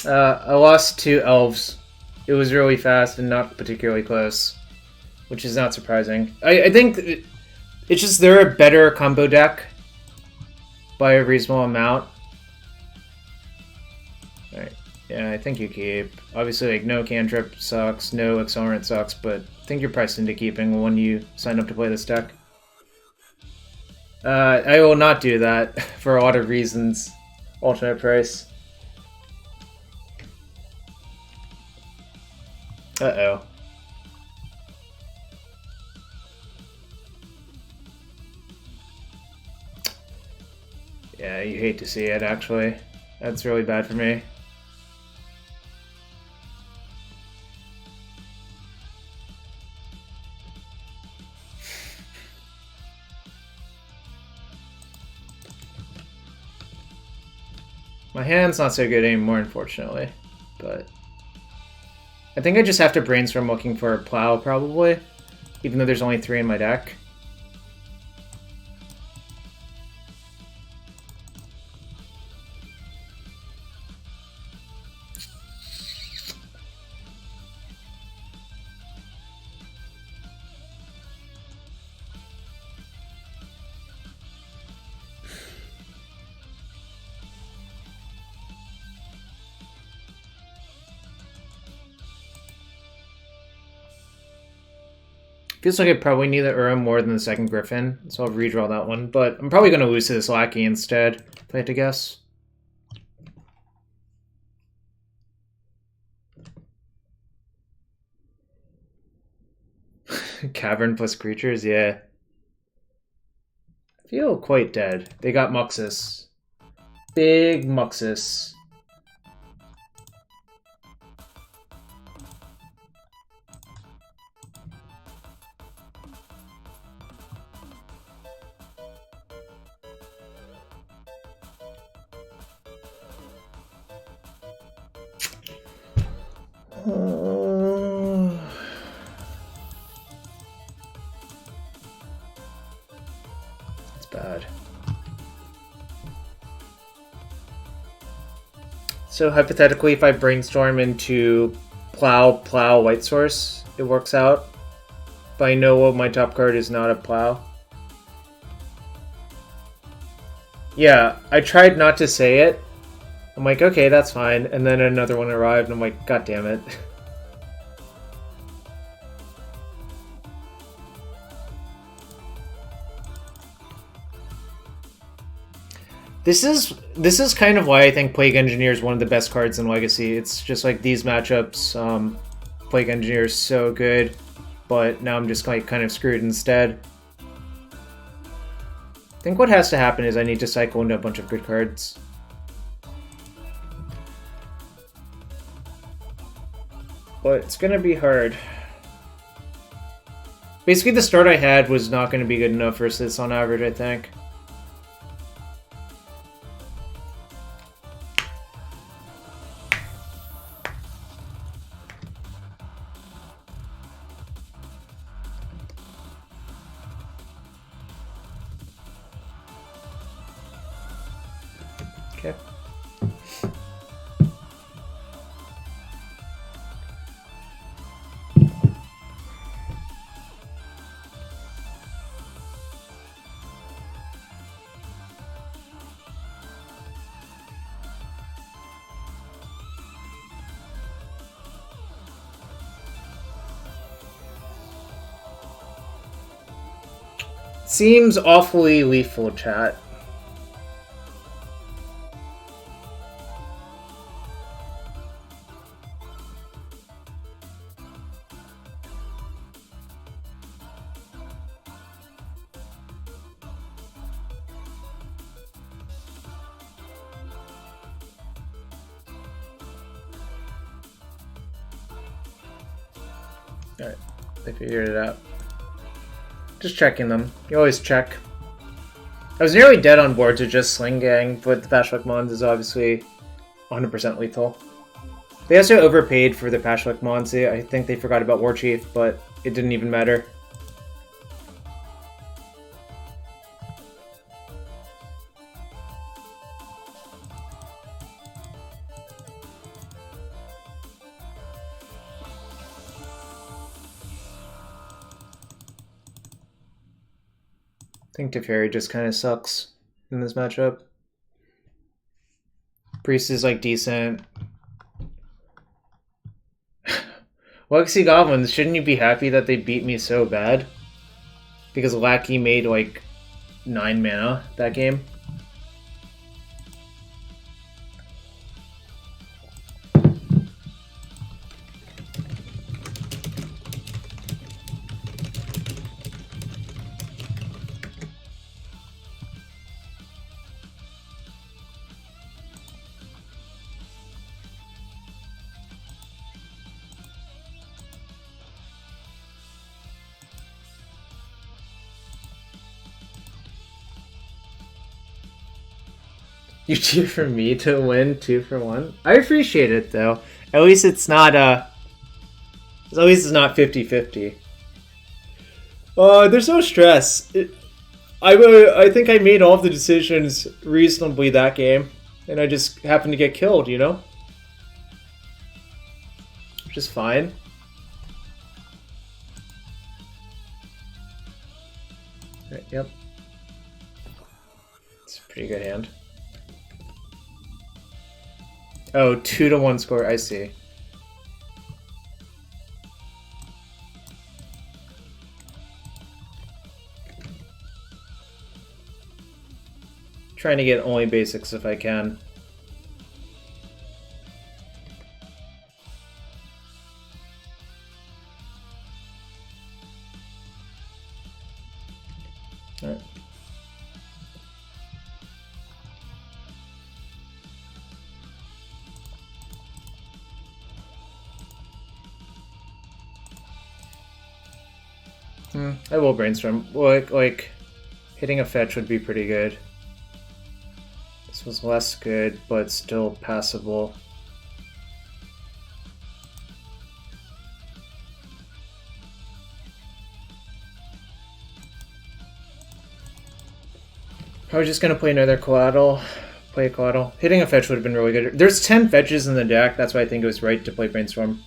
I lost 2 elves. It was really fast and not particularly close, which is not surprising. I think it's just they're a better combo deck by a reasonable amount. Alright, yeah, I think you keep. Obviously, like, no cantrip sucks, no accelerant sucks, but I think you're priced into keeping when you sign up to play this deck. I will not do that for a lot of reasons. Alternate price. Uh-oh. Yeah, you hate to see it, actually. That's really bad for me. My hand's not so good anymore, unfortunately, but I think I just have to brainstorm looking for a plow, probably, even though there's only 3 in my deck. Feels like I probably need the Uro more than the second Griffin, so I'll redraw that one. But I'm probably going to lose to this Lackey instead, if I had to guess. Cavern plus creatures, yeah. I feel quite dead. They got Muxus. Big Muxus. That's bad. So hypothetically, if I brainstorm into plow, white source, it works out. But I know my top card is not a plow. Yeah, I tried not to say it. I'm like, okay, that's fine. And then another one arrived, and I'm like, god damn it. This is kind of why I think Plague Engineer is one of the best cards in Legacy. It's just like these matchups, Plague Engineer is so good, but now I'm just like kind of screwed instead. I think what has to happen is I need to cycle into a bunch of good cards. But it's gonna be hard. Basically, the start I had was not gonna be good enough versus on average, I think. Okay. Seems awfully lethal, chat. Alright, they figured it out. Just checking them. You always check. I was nearly dead on board to just Sling Gang, but the Patchwork Mons is obviously 100% lethal. They also overpaid for the Patchwork Mons. I think they forgot about War Chief, but it didn't even matter. I think Teferi just kind of sucks in this matchup. Priest is like decent. Legacy Goblins, shouldn't you be happy that they beat me so bad? Because Lackey made like 9 mana that game. You cheer for me to win 2 for 1? I appreciate it though. At least it's not at least it's not 50-50. There's no stress. I think I made all of the decisions reasonably that game, and I just happened to get killed, you know? Which is fine. Right, yep. It's a pretty good hand. Oh, 2-1 score, I see. Trying to get only basics if I can. Alright. I will brainstorm. Like, hitting a fetch would be pretty good. This was less good, but still passable. Probably just gonna play another collateral. Play a collateral. Hitting a fetch would have been really good. There's 10 fetches in the deck, that's why I think it was right to play brainstorm.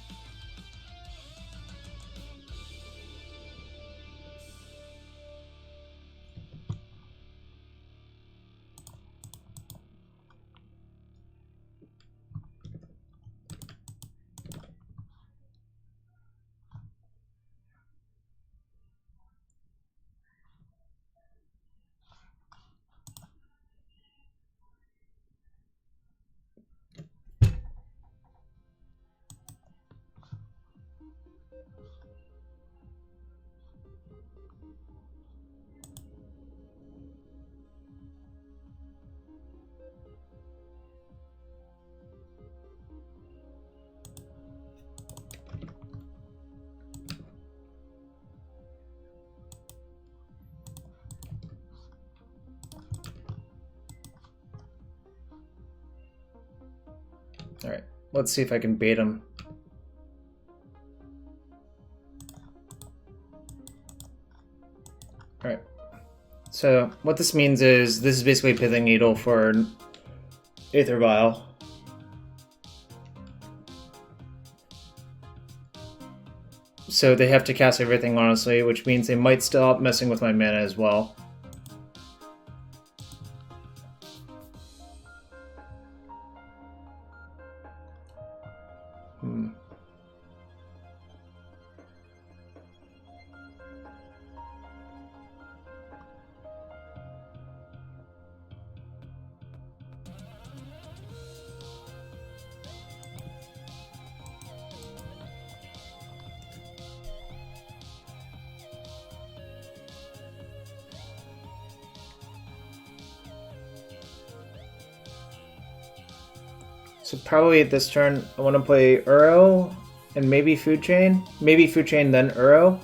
Alright, let's see if I can bait him. Alright. So, what this means is, this is basically Pithing Needle for Aether Vial. So they have to cast everything, honestly, which means they might stop messing with my mana as well. So probably this turn I want to play Uro and maybe Food Chain. Maybe Food Chain then Uro.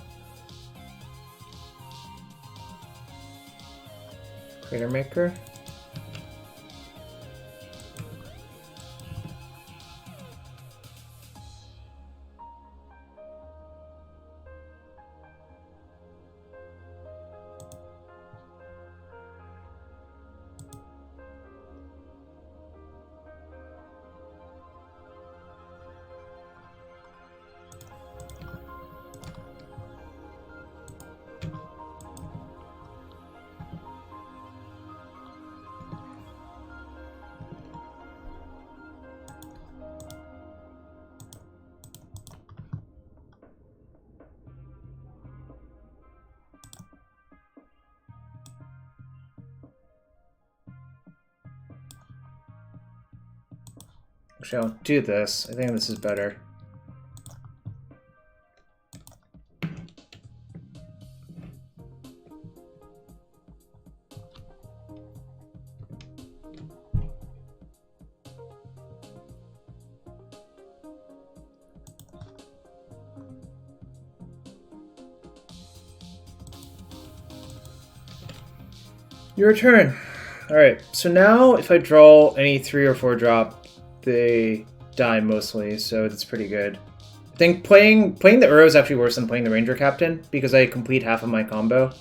Crater Maker. Actually, I'll do this. I think this is better. Your turn. Alright, so now if I draw any 3 or 4 drop, they die mostly, so that's pretty good. I think playing the Uro is actually worse than playing the Ranger-Captain, because I complete half of my combo.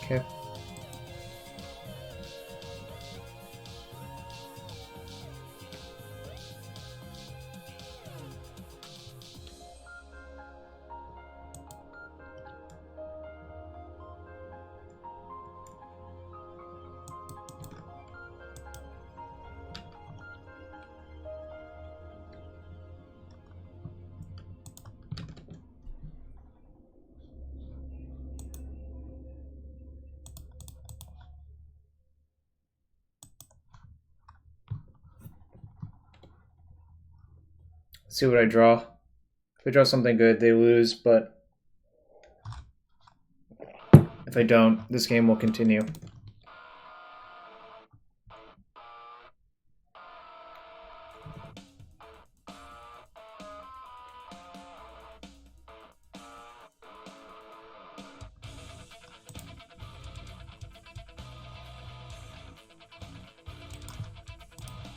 Okay. See what I draw. If I draw something good, they lose, but if I don't, this game will continue.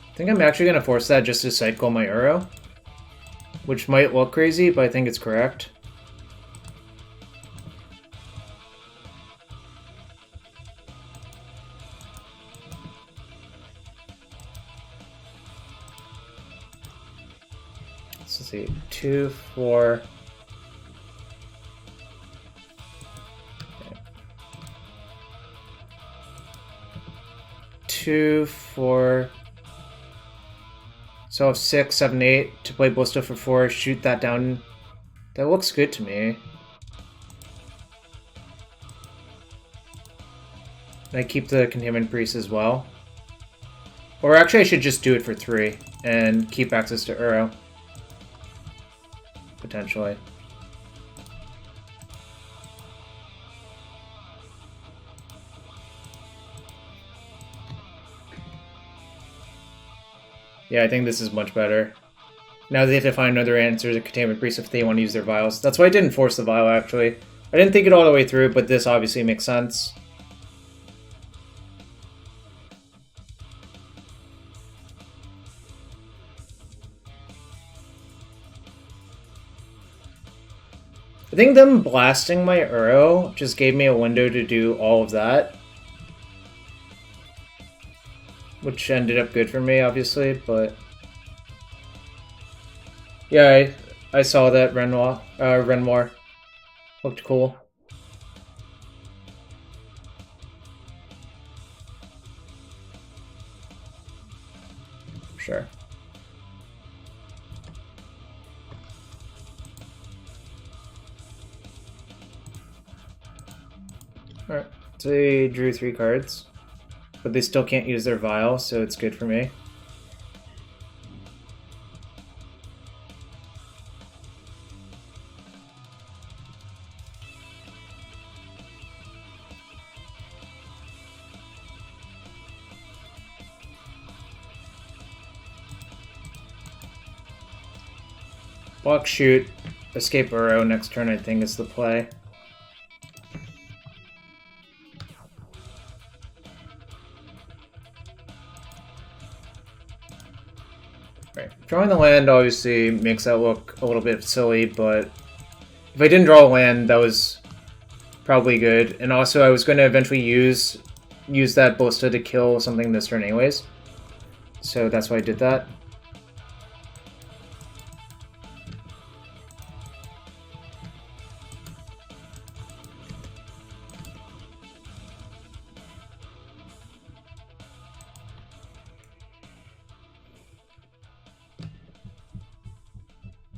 I think I'm actually going to force that just to cycle my Uro, which might look crazy, but I think it's correct. Let's see, 2, 4. Okay. 2, 4. So I have 6, 7, 8 to play Ballista for 4, shoot that down. That looks good to me. And I keep the Containment Priest as well. Or actually I should just do it for 3 and keep access to Uro. Potentially. Yeah, I think this is much better. Now they have to find another answer to Containment Priest if they want to use their vials. That's why I didn't force the vial, actually. I didn't think it all the way through, but this obviously makes sense. I think them blasting my Uro just gave me a window to do all of that. Which ended up good for me, obviously, but... Yeah, I saw that Renoir looked cool. Sure. So they drew 3 cards, but they still can't use their vial, so it's good for me. Block, shoot, escape burrow next turn, I think, is the play. Right. Drawing the land obviously makes that look a little bit silly, but if I didn't draw a land, that was probably good. And also, I was going to eventually use that Ballista to kill something this turn anyways. So that's why I did that.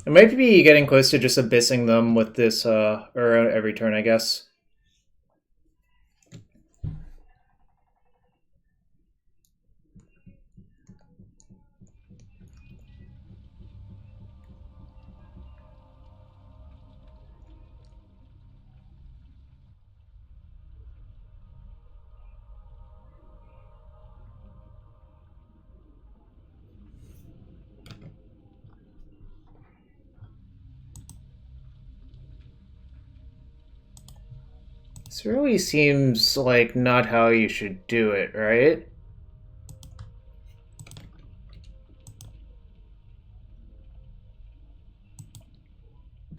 I might be getting close to just abyssing them with this Ura every turn, I guess. This really seems like not how you should do it, right?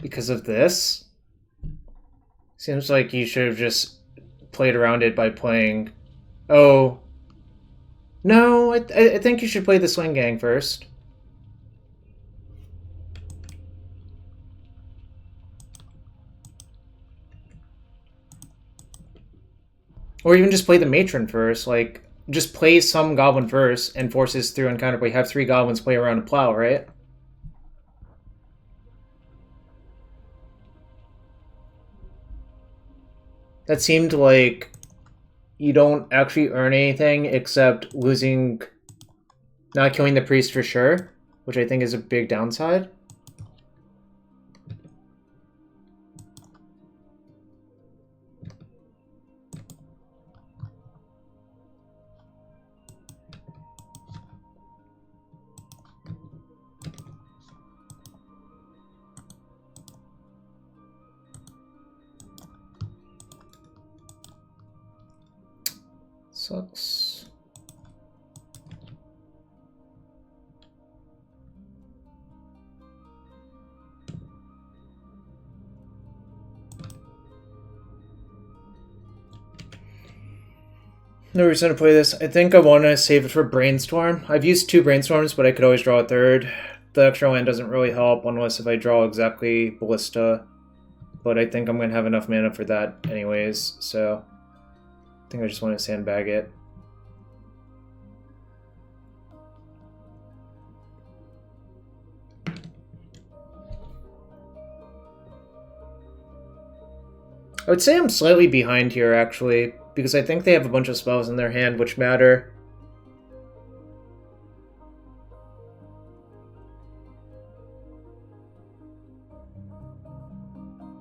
Because of this? Seems like you should have just played around it by playing... Oh. No, I think you should play the Swing Gang first. Or even just play the Matron first. Like, just play some Goblin first and forces through and counterplay. Have 3 Goblins play around a plow, right? That seemed like you don't actually earn anything except losing... Not killing the priest for sure, which I think is a big downside. Sucks. No reason to play this. I think I want to save it for Brainstorm. I've used 2 Brainstorms, but I could always draw a 3rd. The extra land doesn't really help unless if I draw exactly Ballista. But I think I'm going to have enough mana for that anyways, so... I think I just want to sandbag it. I would say I'm slightly behind here, actually, because I think they have a bunch of spells in their hand which matter.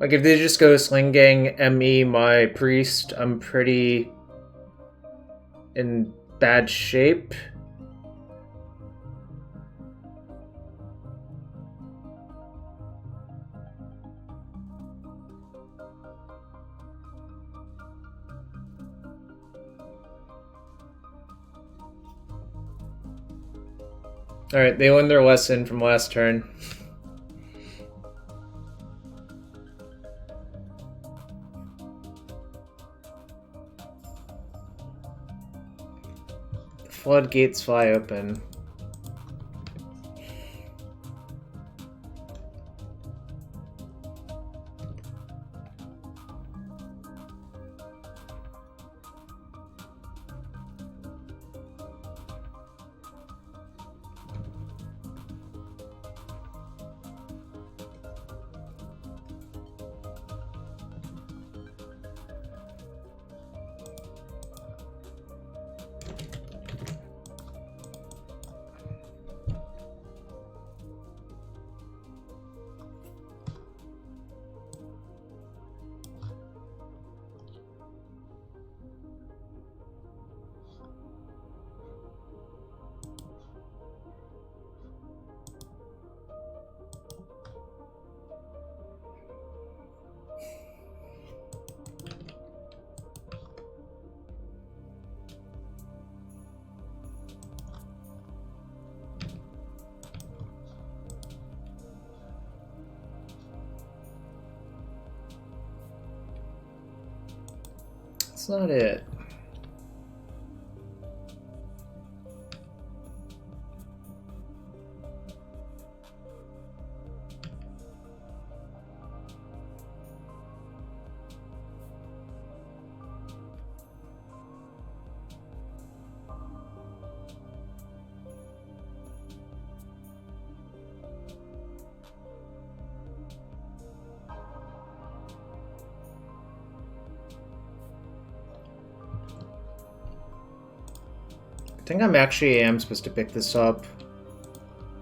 Like, if they just go Sling Gang, ME, my priest, I'm pretty in bad shape. Alright, they learned their lesson from last turn. The floodgates fly open. That's not it. I think I actually am supposed to pick this up,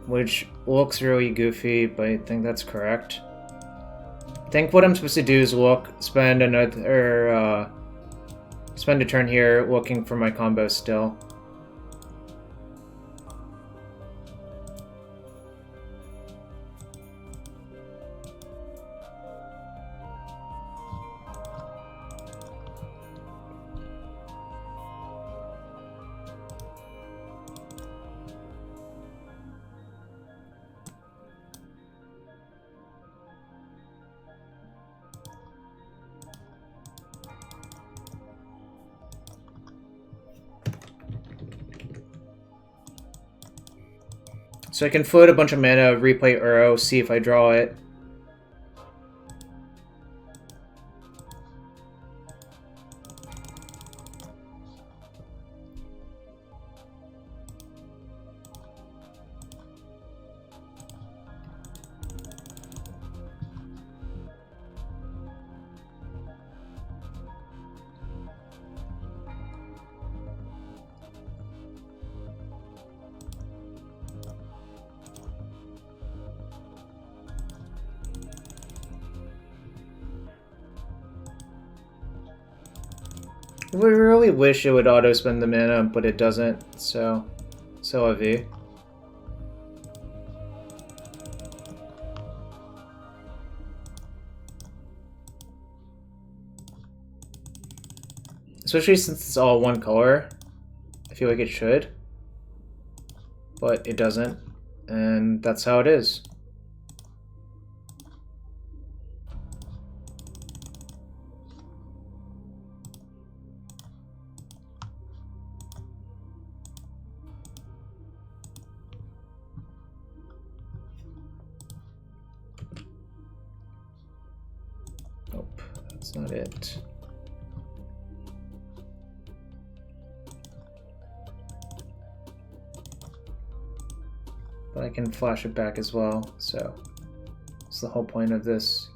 which looks really goofy, but I think that's correct. I think what I'm supposed to do is spend a turn here looking for my combo still. So I can float a bunch of mana, replay Uro, see if I draw it. I would really wish it would auto-spend the mana, but it doesn't, so have you. Especially since it's all one color. I feel like it should. But it doesn't, and that's how it is. Nope, that's not it. But I can flash it back as well, so that's the whole point of this.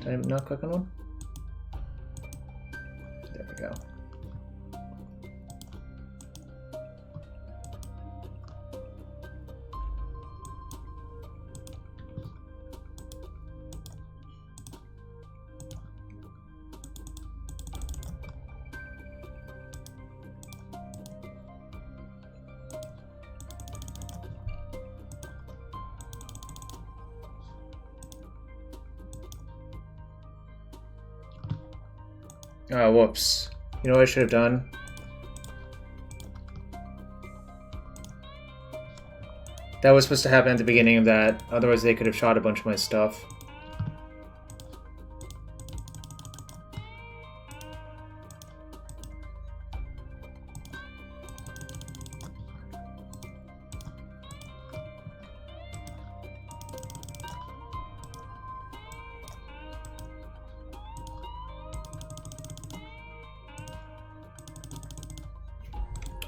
Did I not click on one? There we go. Oh, whoops. You know what I should have done? That was supposed to happen at the beginning of that, otherwise they could have shot a bunch of my stuff.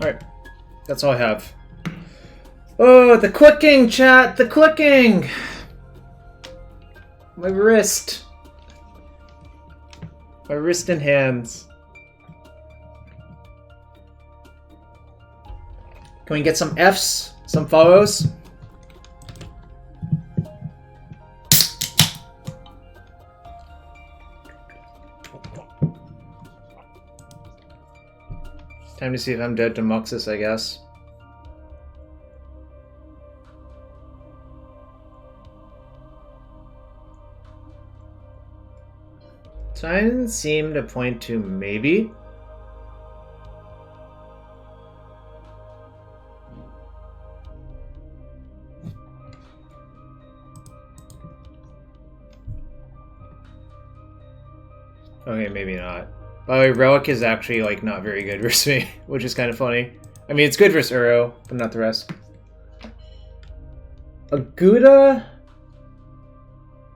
Alright, that's all I have. Oh, the clicking, chat! The clicking! My wrist. My wrist and hands. Can we get some Fs? Some follows? Time to see if I'm dead to Muxus, I guess. Signs seem to point to maybe. Okay, maybe not. By the way, Relic is actually like not very good versus me, which is kind of funny. I mean, it's good versus Uro, but not the rest.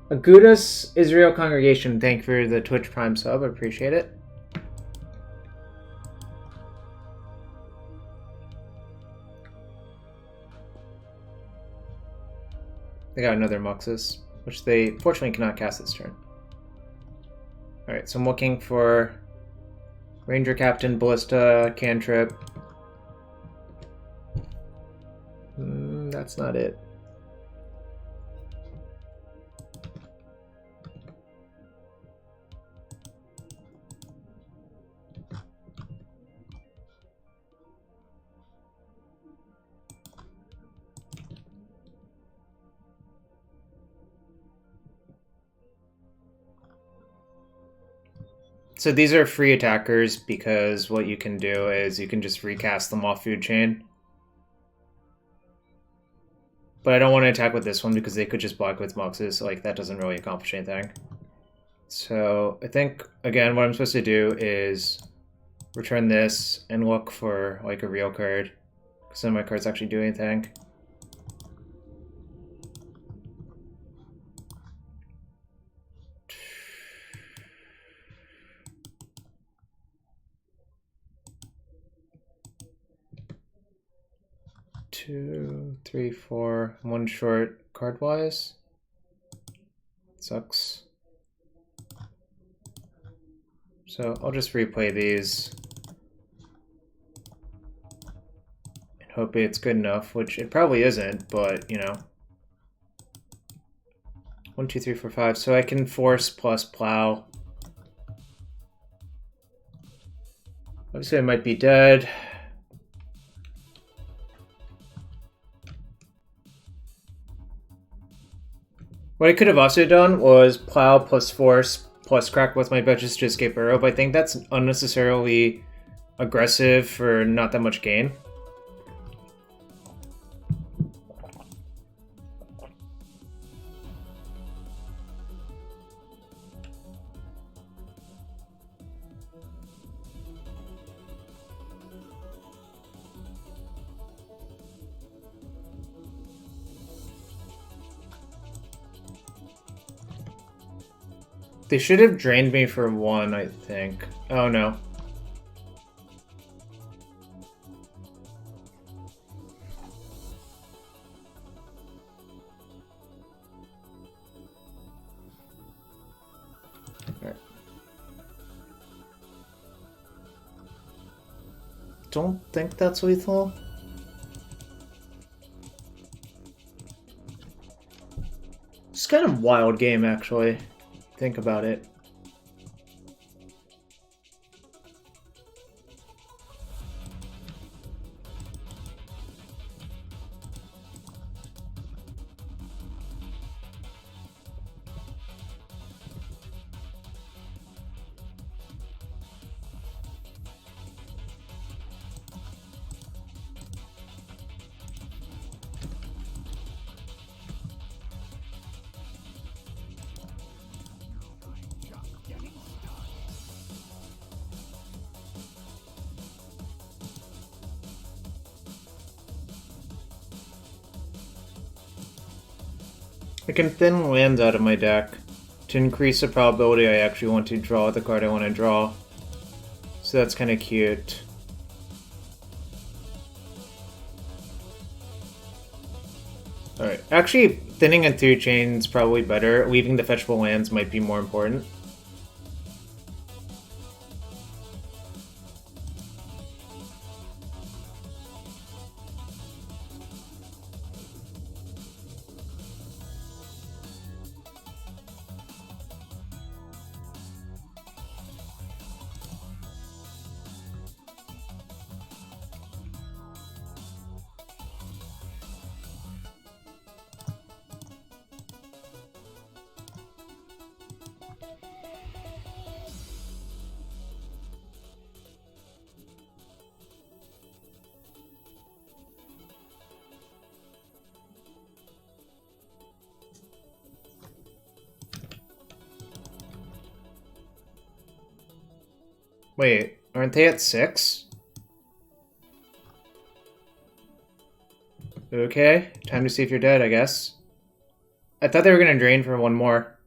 Aguda's Israel Congregation, thank you for the Twitch Prime sub, I appreciate it. They got another Muxus, which they fortunately cannot cast this turn. Alright, so I'm looking for Ranger-Captain, Ballista, Cantrip. That's not it. So these are free attackers because what you can do is you can just recast them off Food Chain. But I don't want to attack with this one because they could just block with Muxus, so like that doesn't really accomplish anything. So I think, again, what I'm supposed to do is return this and look for like a real card. Because none of my cards actually do anything. Two, three, four. One short card-wise. Sucks. So I'll just replay these. And hope it's good enough, which it probably isn't, but, you know. 1, 2, 3, 4, 5. So I can force plus plow. Obviously I might be dead. What I could have also done was plow plus force plus crack with my budgets to escape Uro, but I think that's unnecessarily aggressive for not that much gain. They should have drained me for 1, I think. Oh no. Okay. Don't think that's lethal. It's kind of a wild game, actually. Think about it. I can thin lands out of my deck to increase the probability I actually want to draw the card I want to draw. So that's kind of cute. Alright, actually thinning and Food Chain is probably better. Leaving the fetchable lands might be more important. Wait, aren't they at 6? Okay, time to see if you're dead, I guess. I thought they were gonna drain for one more.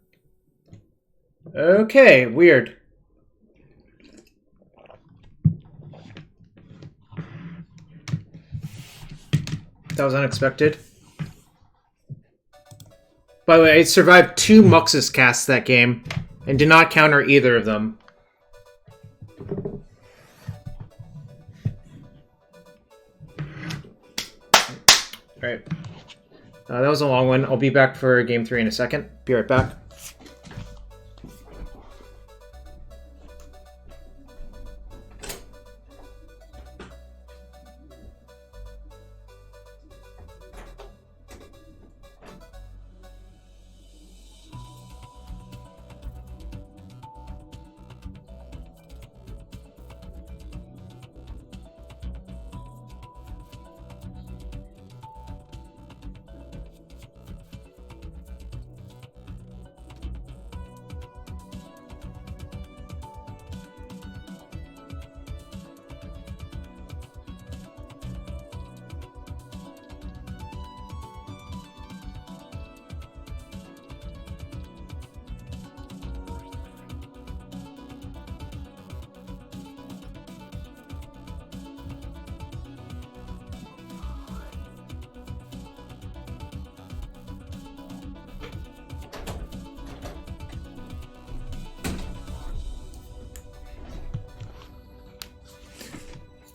Okay, weird. That was unexpected. By the way, I survived 2 Muxus casts that game, and did not counter either of them. Alright. That was a long one. I'll be back for game 3 in a second. Be right back.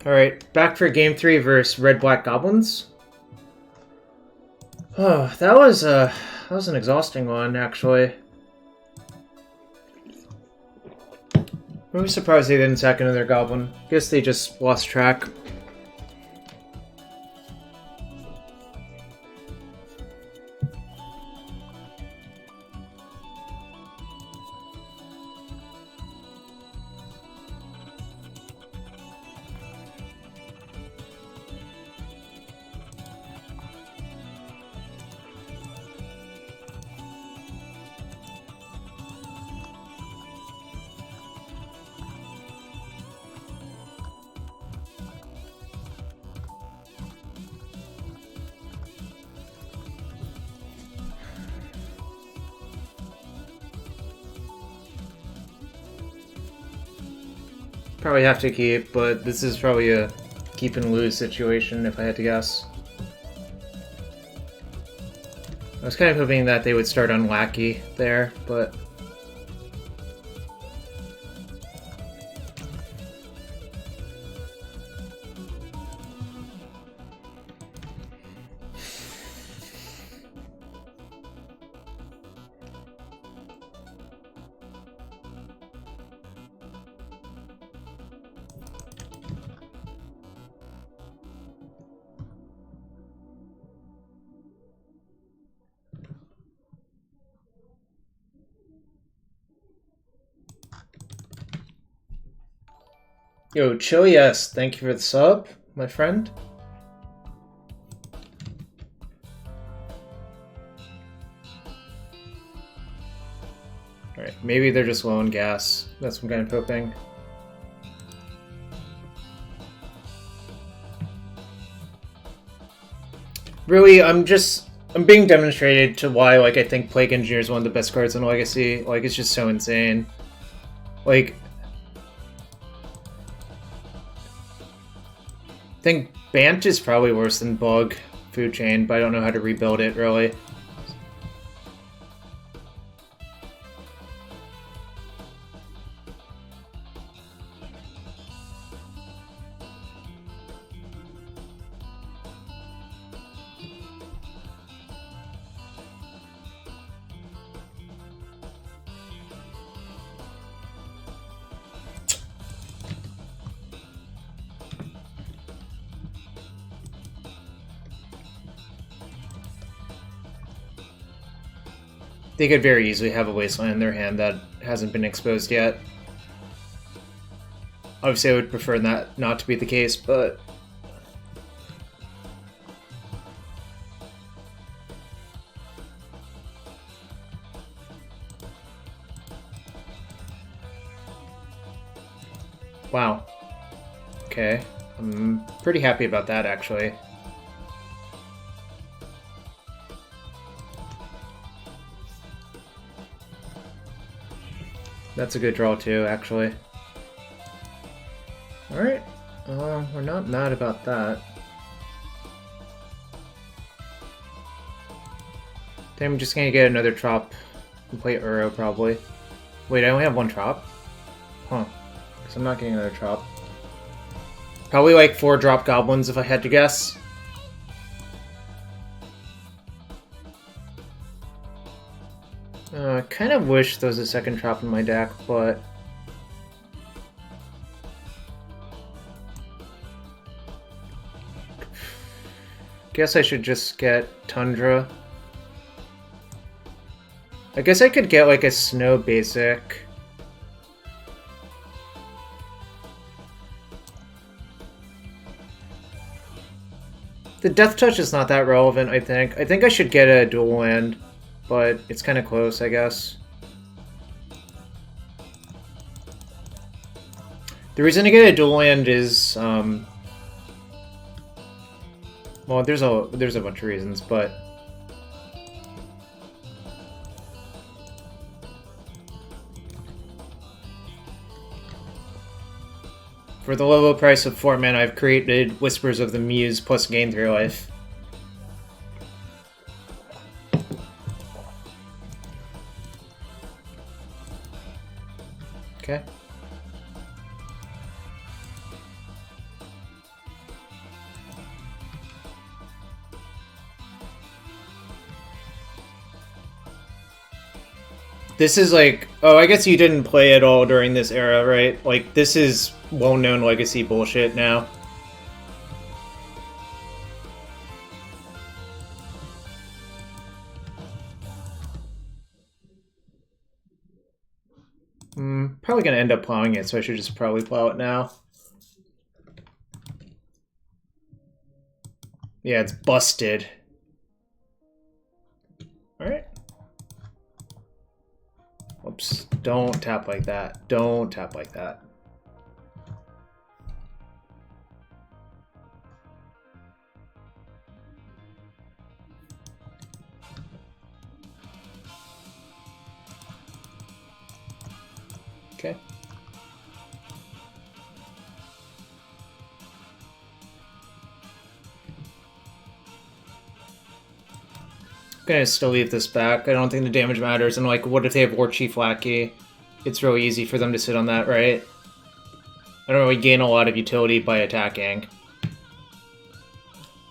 Alright, back for game 3 versus Red-Black Goblins. Oh, that was an exhausting one, actually. I was surprised they didn't sack another goblin. Guess they just lost track. Probably have to keep, but this is probably a keep and lose situation if I had to guess. I was kind of hoping that they would start on Lackey there, but... Yo, Chill, yes, thank you for the sub, my friend. Alright, maybe they're just low on gas. That's what I'm kind of hoping. Really, I'm being demonstrated to why, like, I think Plague Engineer is one of the best cards in Legacy. Like, it's just so insane. Like... I think Bant is probably worse than Bug Food Chain, but I don't know how to rebuild it, really. They could very easily have a Wasteland in their hand that hasn't been exposed yet. Obviously, I would prefer that not to be the case, but... Wow. Okay. I'm pretty happy about that, actually. That's a good draw, too, actually. Alright. We're not mad about that. Then I'm just gonna get another trop and play Uro, probably. Wait, I only have one trop? Huh. Guess I'm not getting another trop. Probably like 4 drop goblins, if I had to guess. I kind of wish there was a second trop in my deck, but... Guess I should just get Tundra. I guess I could get like a Snow Basic. The Death Touch is not that relevant, I think. I think I should get a dual land, but it's kind of close, I guess. The reason to get a dual land is, well, there's a bunch of reasons, but for the low price of 4 mana, I've created Whispers of the Muse plus gain 3 life. Okay. This is like... Oh, I guess you didn't play at all during this era, right? Like, this is well-known Legacy bullshit now. Probably gonna end up plowing it, so I should just probably plow it now. Yeah, it's busted. Alright. Whoops. Don't tap like that. Don't tap like that. Okay. I'm gonna still leave this back. I don't think the damage matters. And like, what if they have War Chief Lackey? It's really easy for them to sit on that, right? I don't really gain a lot of utility by attacking.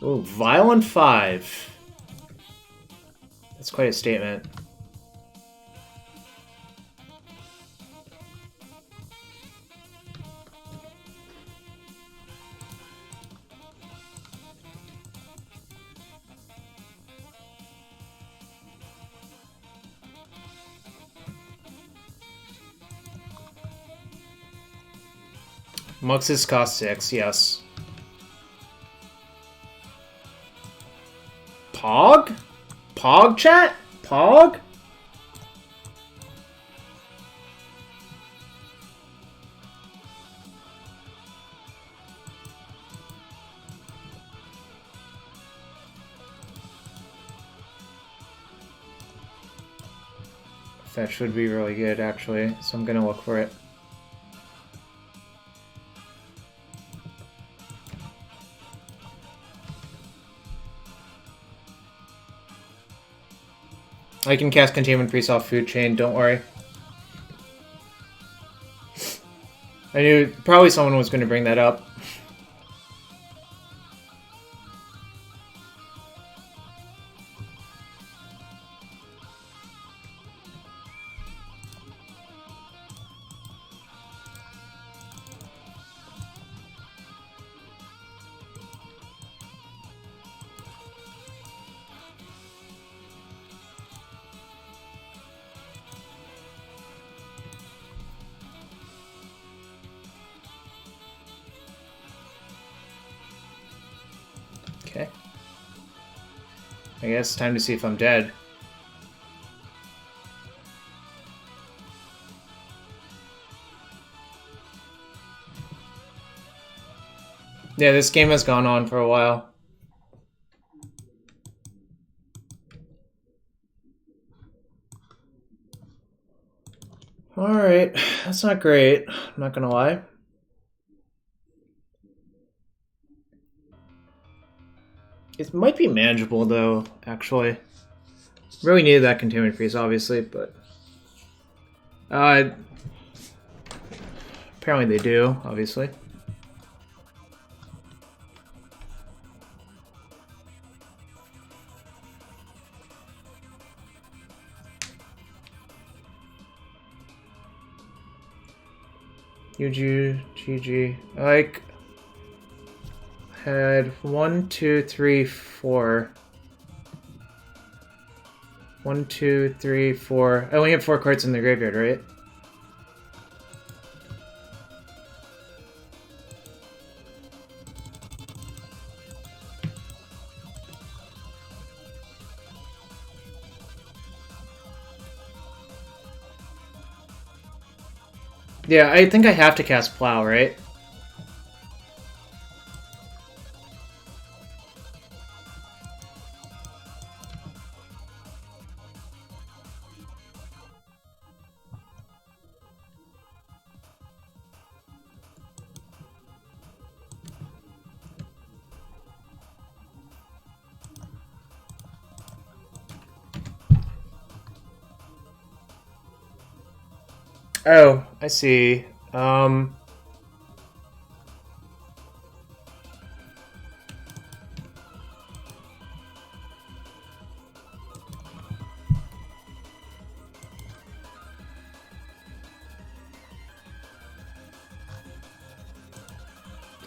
Ooh, Violent 5. That's quite a statement. Muxus cost 6, yes. Pog? Pog chat? Pog? Fetch would be really good, actually, so I'm gonna look for it. I can cast Containment Priest off Food Chain, don't worry. I knew probably someone was going to bring that up. Okay. I guess time to see if I'm dead. Yeah, this game has gone on for a while. Alright, that's not great. I'm not gonna lie. It might be manageable, though, actually. Really needed that containment freeze, obviously, but... apparently they do, obviously. GG. Like... had 1, 2, 3, 4. 1, 2, 3, 4. I only have 4 cards in the graveyard, right? Yeah, I think I have to cast Plow, right? Oh, I see.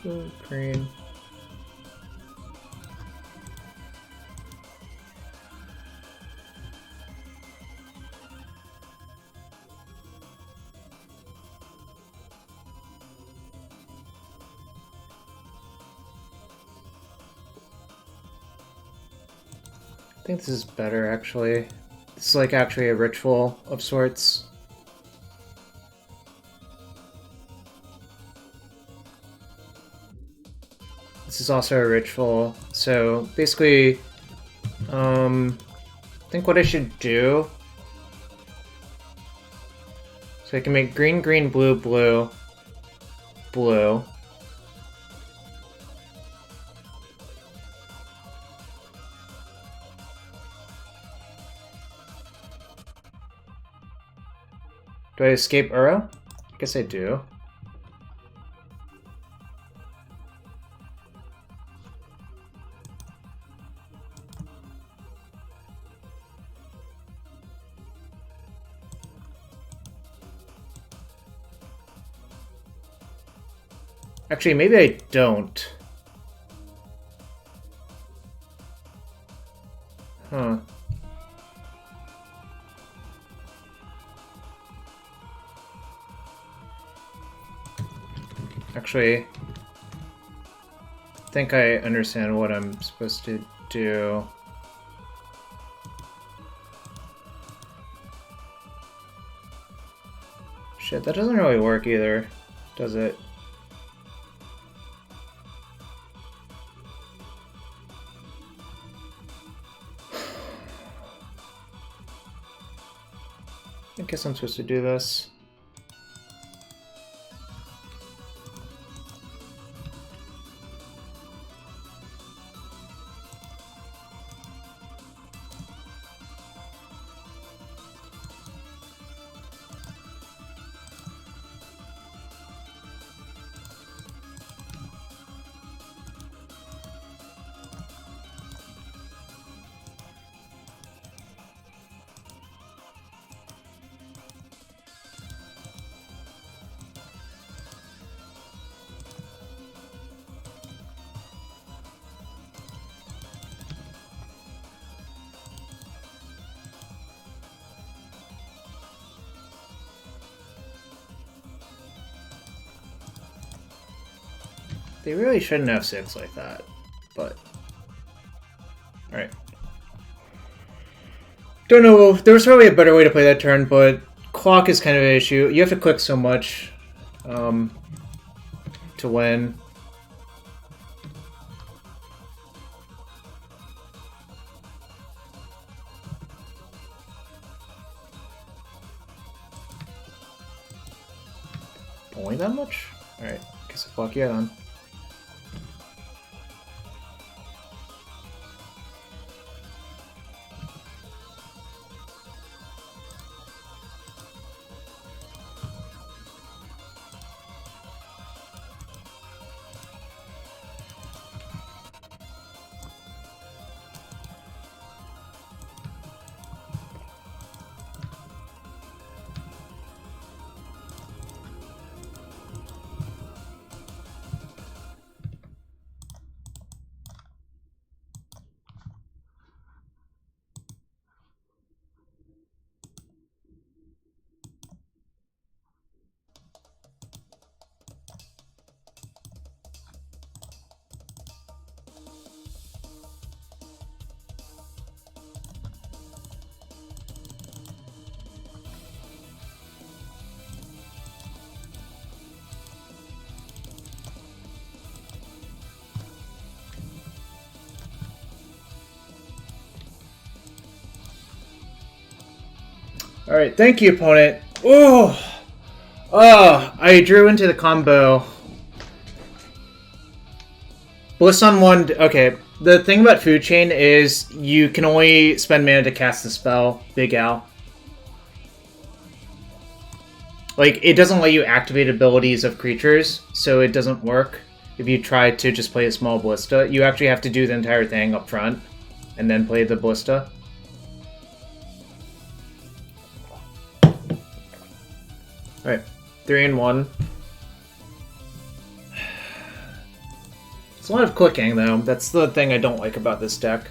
Blue, green. I think this is better, actually. This is like actually a ritual of sorts. This is also a ritual. So basically, I think what I should do. So I can make green, green, blue, blue, blue. Do I escape Uro? I guess I do. Actually, maybe I don't. Huh. Actually, I think I understand what I'm supposed to do. Shit, that doesn't really work either, does it? I guess I'm supposed to do this. They really shouldn't have 6 like that, but... Alright. Don't know, there was probably a better way to play that turn, but clock is kind of an issue. You have to click so much to win. Only that much? Alright, guess fuck yeah then. Alright, thank you, opponent. Oh, I drew into the combo. Bliss on one. Okay, the thing about Food Chain is you can only spend mana to cast the spell, Big Al. Like, it doesn't let you activate abilities of creatures, so it doesn't work if you try to just play a small Ballista. You actually have to do the entire thing up front, and then play the Ballista. Alright, 3 and 1. It's a lot of clicking, though. That's the thing I don't like about this deck.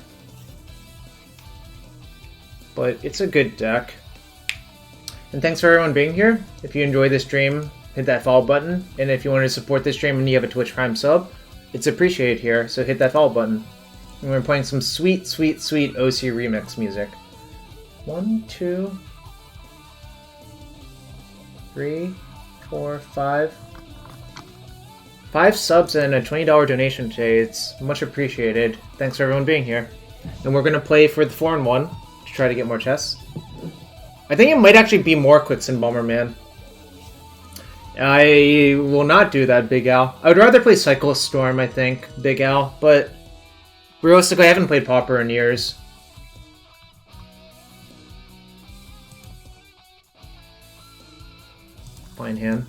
But it's a good deck. And thanks for everyone being here. If you enjoyed this stream, hit that follow button. And if you want to support this stream and you have a Twitch Prime sub, it's appreciated here, so hit that follow button. And we're playing some sweet, sweet, sweet OC remix music. 1, 2... 3, 4, 5. 5 subs and a $20 donation today. It's much appreciated. Thanks for everyone being here. And we're going to play for the 4 and 1 to try to get more chests. I think it might actually be more Quicksand Bomberman. I will not do that, Big Al. I would rather play Cyclist Storm, I think, Big Al. But realistically, I haven't played Pauper in years. Fine hand.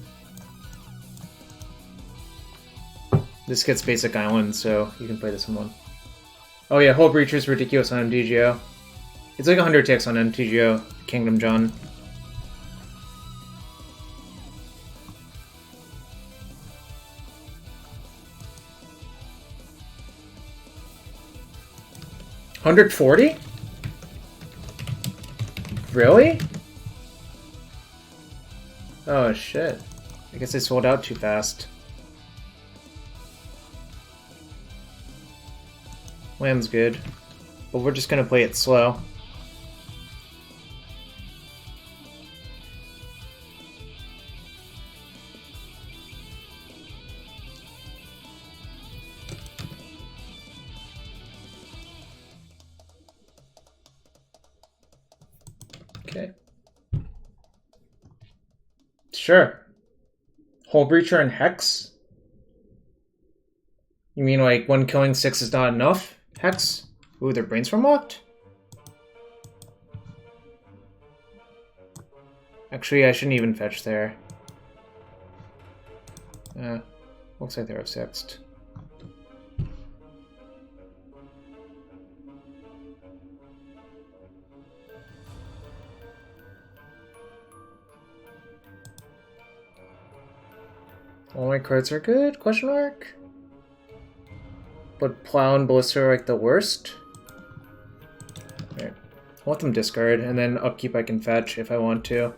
This gets basic island, so you can play this one. Oh yeah, Hull Breacher's ridiculous on MTGO. It's like 100 ticks on MTGO, Kingdom John. $140? Really? Oh shit. I guess I sold out too fast. Land's good. But we're just gonna play it slow. Okay. Sure. Hull Breacher and Hex? You mean like 1 killing 6 is not enough? Hex? Ooh, their brainstorm locked? Actually, I shouldn't even fetch there. Looks like they're F6'd. All my cards are good? Question mark? But Plow and Ballista are like the worst? Alright. I'll let them discard, and then upkeep I can fetch if I want to.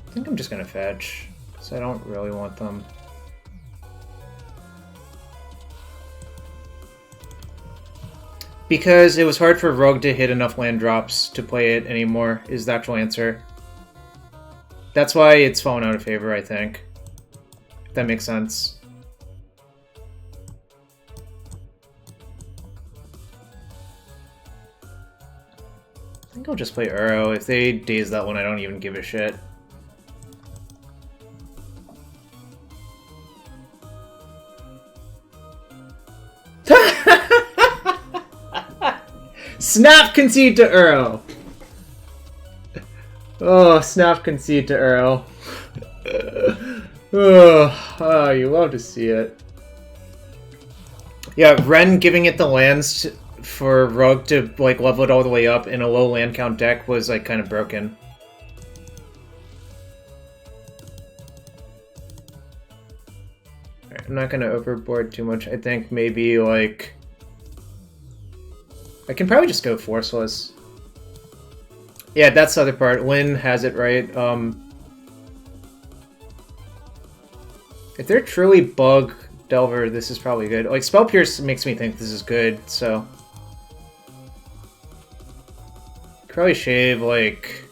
I think I'm just gonna fetch, because I don't really want them. Because it was hard for Rogue to hit enough land drops to play it anymore, is the actual answer. That's why it's fallen out of favor, I think. If that makes sense. I think I'll just play Uro. If they daze that one, I don't even give a shit. Snap concede to Uro. Oh, snap concede to Uro. Oh, you love to see it. Yeah, Ren giving it the lands for Rogue to like level it all the way up in a low land count deck was like kind of broken. Alright, I'm not gonna overboard too much. I think maybe like I can probably just go Forceless. Yeah, that's the other part. Lynn has it right. If they're truly bug Delver, this is probably good. Like, Spell Pierce makes me think this is good, so... Probably shave, like...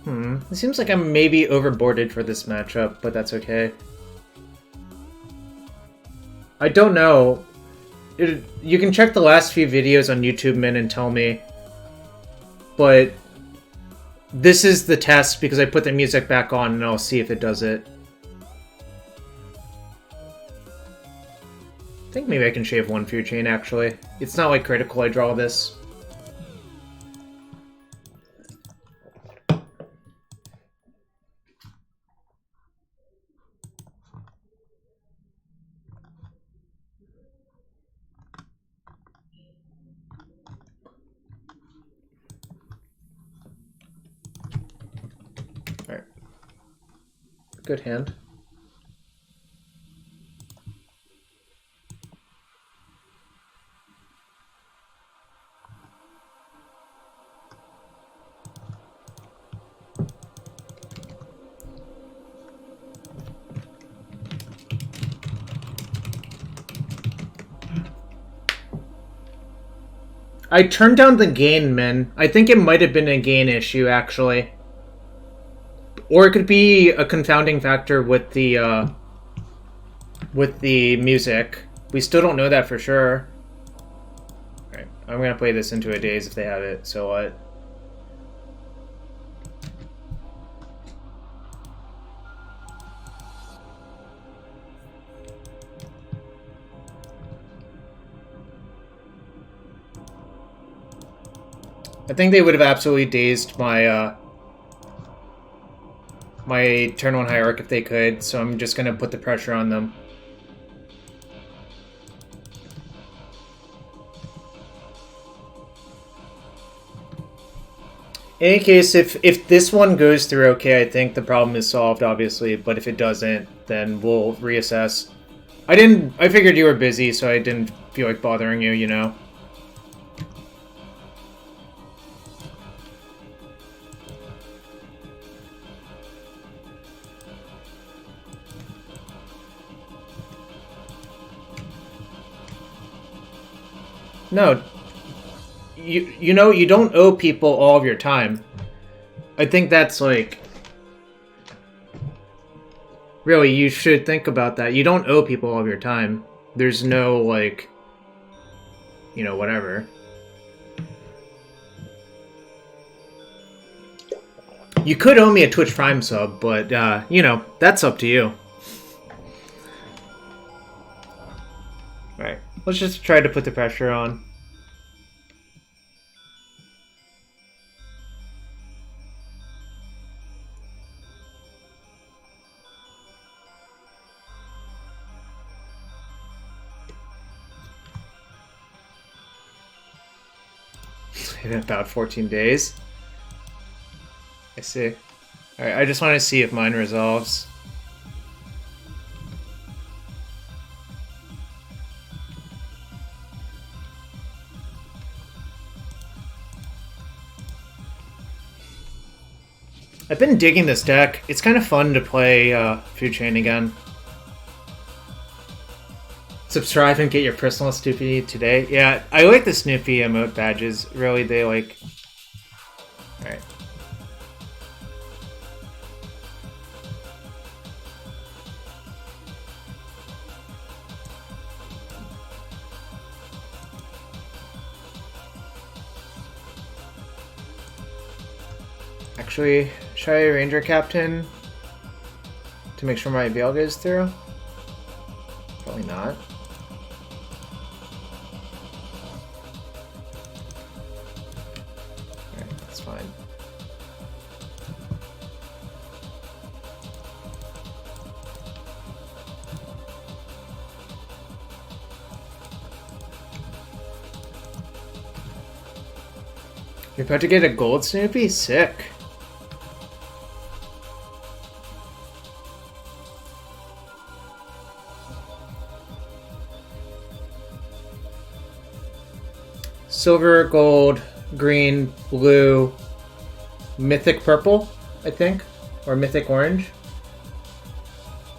It seems like I'm maybe overboarded for this matchup, but that's okay. I don't know. You can check the last few videos on YouTube, Min, and tell me. But... this is the test because I put the music back on and I'll see if it does it. I think maybe I can shave one Food Chain, actually. It's not like critical I draw this. Alright. Good hand. I turned down the gain, Min. I think it might have been a gain issue, actually. Or it could be a confounding factor with the music. We still don't know that for sure. Alright, I'm gonna play this into a daze if they have it, so what? I think they would have absolutely dazed my my turn 1 Hierarch if they could, so I'm just gonna put the pressure on them. In any case, if this one goes through okay, I think the problem is solved, obviously, but if it doesn't, then we'll reassess. I figured you were busy, so I didn't feel like bothering you, you know? No, you know, you don't owe people all of your time. I think that's like... Really, you should think about that. You don't owe people all of your time. There's no, like... You know, whatever. You could owe me a Twitch Prime sub, but, you know, that's up to you. Alright, let's just try to put the pressure on. In about 14 days. I see. Alright, I just want to see if mine resolves. I've been digging this deck. It's kind of fun to play Food Chain again. Subscribe and get your personal Snoopy today. Yeah, I like the Snoopy emote badges. Really, they like... Alright. Actually, should I Ranger Captain to make sure my Veil goes through? Probably not. Alright, that's fine. You're about to get a gold Snoopy? Sick. Silver, gold, green, blue, mythic purple, I think, or mythic orange.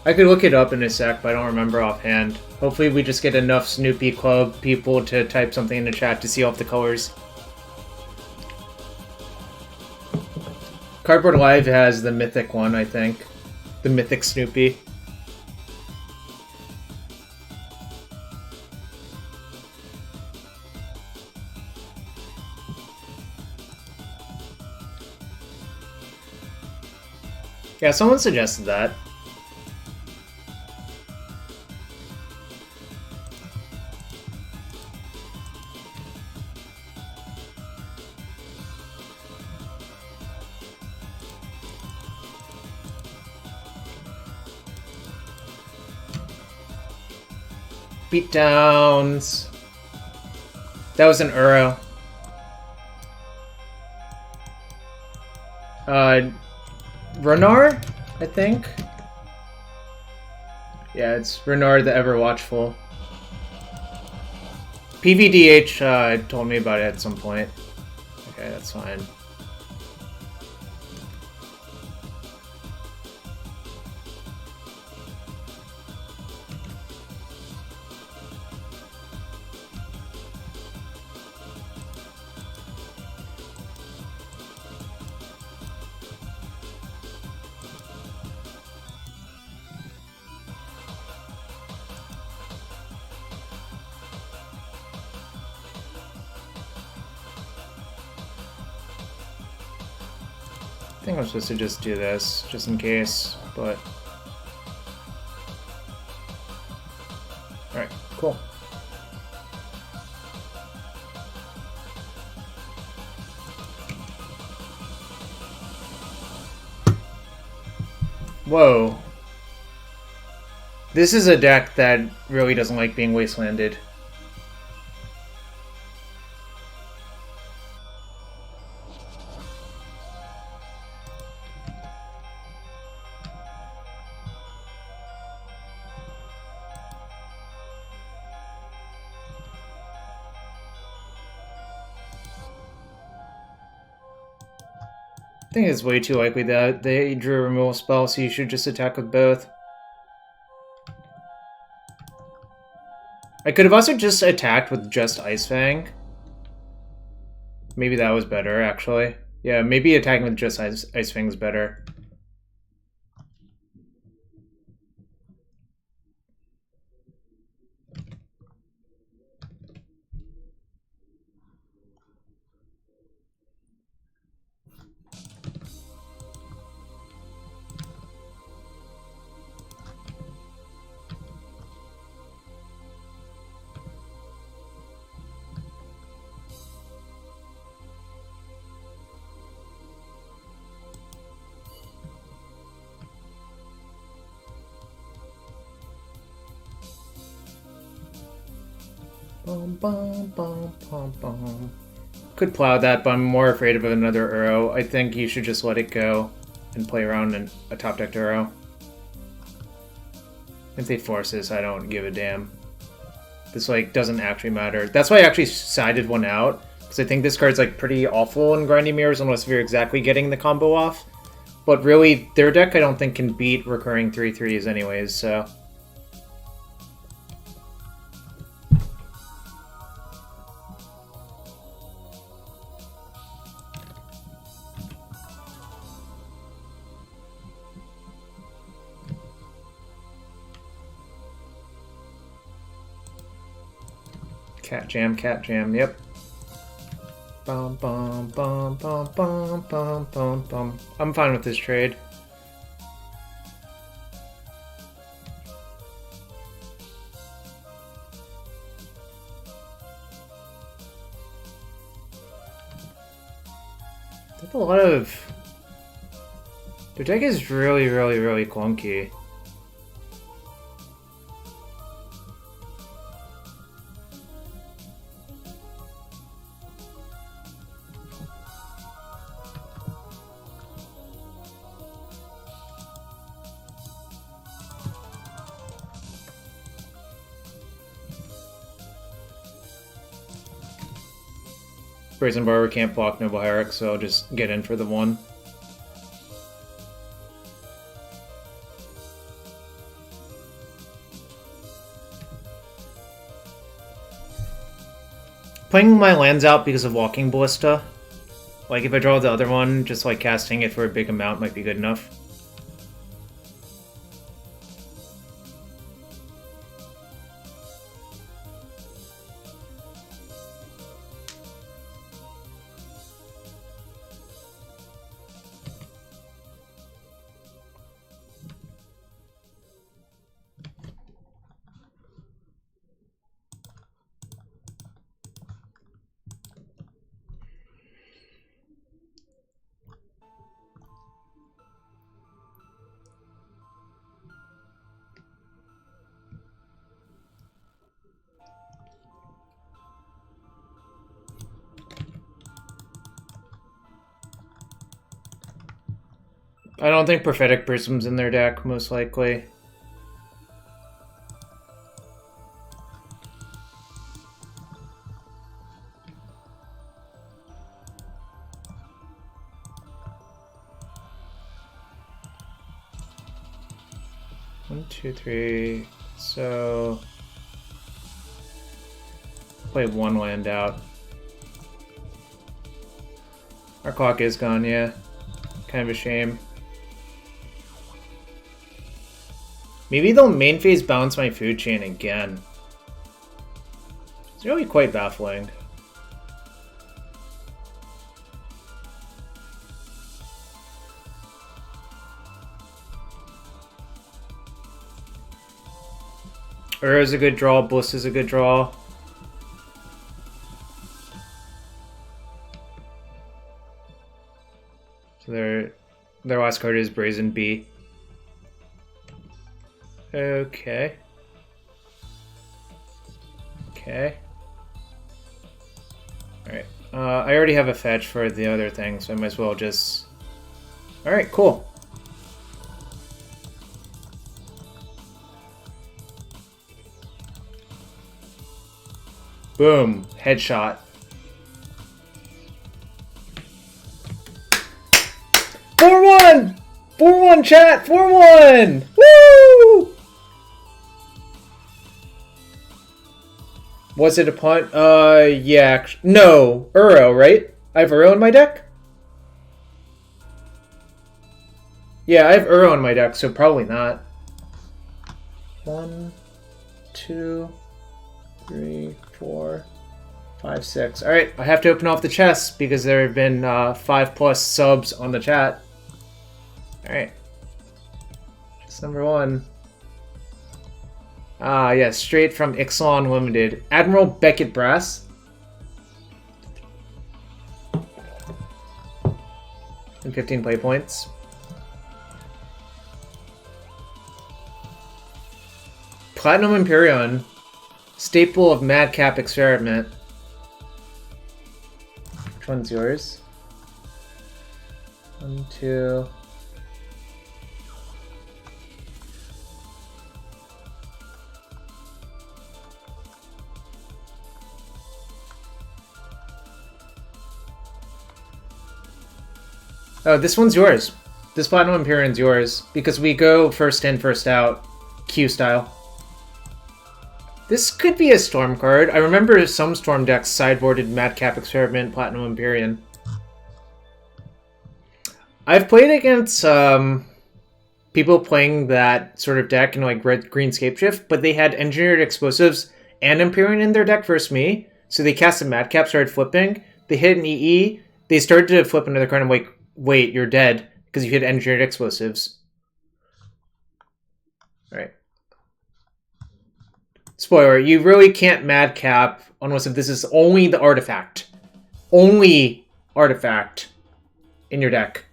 I could look it up in a sec, but I don't remember offhand. Hopefully we just get enough Snoopy Club people to type something in the chat to see off the colors. Cardboard Live has the mythic one, I think. The mythic Snoopy. Yeah, someone suggested that. Beatdowns. That was an Uro. Renard, I think. Yeah, it's Renard the Ever Watchful. PVDH told me about it at some point. Okay, that's fine. I think I'm supposed to just do this, just in case, but... Alright, cool. Whoa. This is a deck that really doesn't like being wastelanded. I think it's way too likely that they drew a removal spell, so you should just attack with both. I could have also just attacked with just Ice Fang. Maybe that was better, actually. Yeah, maybe attacking with just Ice Fang is better. Bum, bum, bum, bum, bum. Could plow that, but I'm more afraid of another Uro. I think you should just let it go and play around in a top decked Uro. If they force this, I don't give a damn. This like doesn't actually matter. That's why I actually sided one out, because I think this card's like pretty awful in Grinding Mirrors unless you're exactly getting the combo off. But really, their deck I don't think can beat recurring 3/3s anyways, so... Cat jam, yep. Bum, bum, bum, bum, bum, bum, bum, bum. I'm fine with this trade. There's a lot of... Their deck is really, really, really clunky. Brazen Barber can't block Noble Herrick, so I'll just get in for the 1. Playing my lands out because of Walking Ballista. Like, if I draw the other one, just like casting it for a big amount might be good enough. I don't think Prophetic Prism's in their deck, most likely. One, two, three. So play 1 land out. Our clock is gone, yeah. Kind of a shame. Maybe they'll main phase bounce my food chain again. It's really quite baffling. Ura's a good draw, Bliss is a good draw. So their last card is Brazen Bee. Okay. Okay. Alright. I already have a fetch for the other thing, so I might as well just... Alright, cool. Boom. Headshot. 4-1! 4-1, chat! 4-1! Woo! Was it a punt? Yeah. No. Uro, right? I have Uro in my deck? Yeah, I have Uro in my deck, so probably not. 1, 2, 3, 4, 5, 6. Alright, I have to open off the chest because there have been 5+ subs on the chat. Alright. Chest number 1. Ah, yes, straight from Ixalan Limited. Admiral Beckett Brass. And 15 play points. Platinum Imperion. Staple of Madcap Experiment. Which one's yours? 1, 2... Oh, this one's yours. This Platinum Imperion's yours, because we go first in, first out, Q style. This could be a Storm card. I remember some Storm decks sideboarded Madcap Experiment, Platinum Imperion. I've played against people playing that sort of deck in like red-green Scapeshift, but they had Engineered Explosives and Imperion in their deck versus me, so they cast a Madcap, started flipping. they hit an EE, they start to flip another card and wait, you're dead because you hit engineered explosives. Alright. Spoiler, you really can't madcap unless if this is only the artifact. Only artifact in your deck.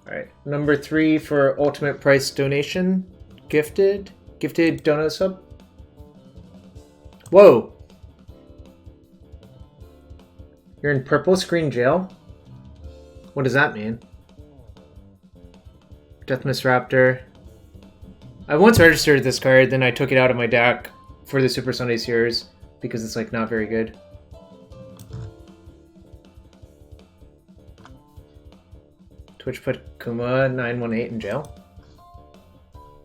Alright, number 3 for ultimate price donation. Gifted donut sub. Whoa. You're in purple screen jail? What does that mean? Deathmist Raptor. I once registered this card, then I took it out of my deck for the Super Sunday series because it's like not very good. Twitch put Kuma 918 in jail.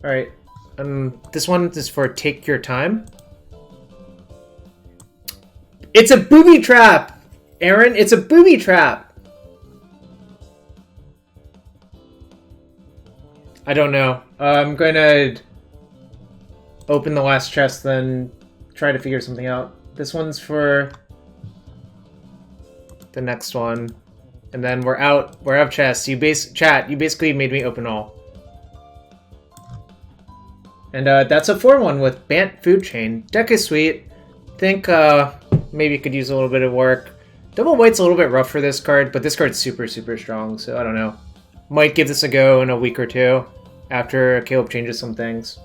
Alright. This one is for Take Your Time. It's a booby trap! Aaron, it's a booby trap! I don't know. I'm going to open the last chest, then try to figure something out. This one's for the next one. And then we're out of chests. You basically made me open all. And that's a 4-1 with Bant Food Chain. Deck is sweet. Think maybe it could use a little bit of work. Double White's a little bit rough for this card, but this card's super, super strong, so I don't know. Might give this a go in a week or two after Caleb changes some things.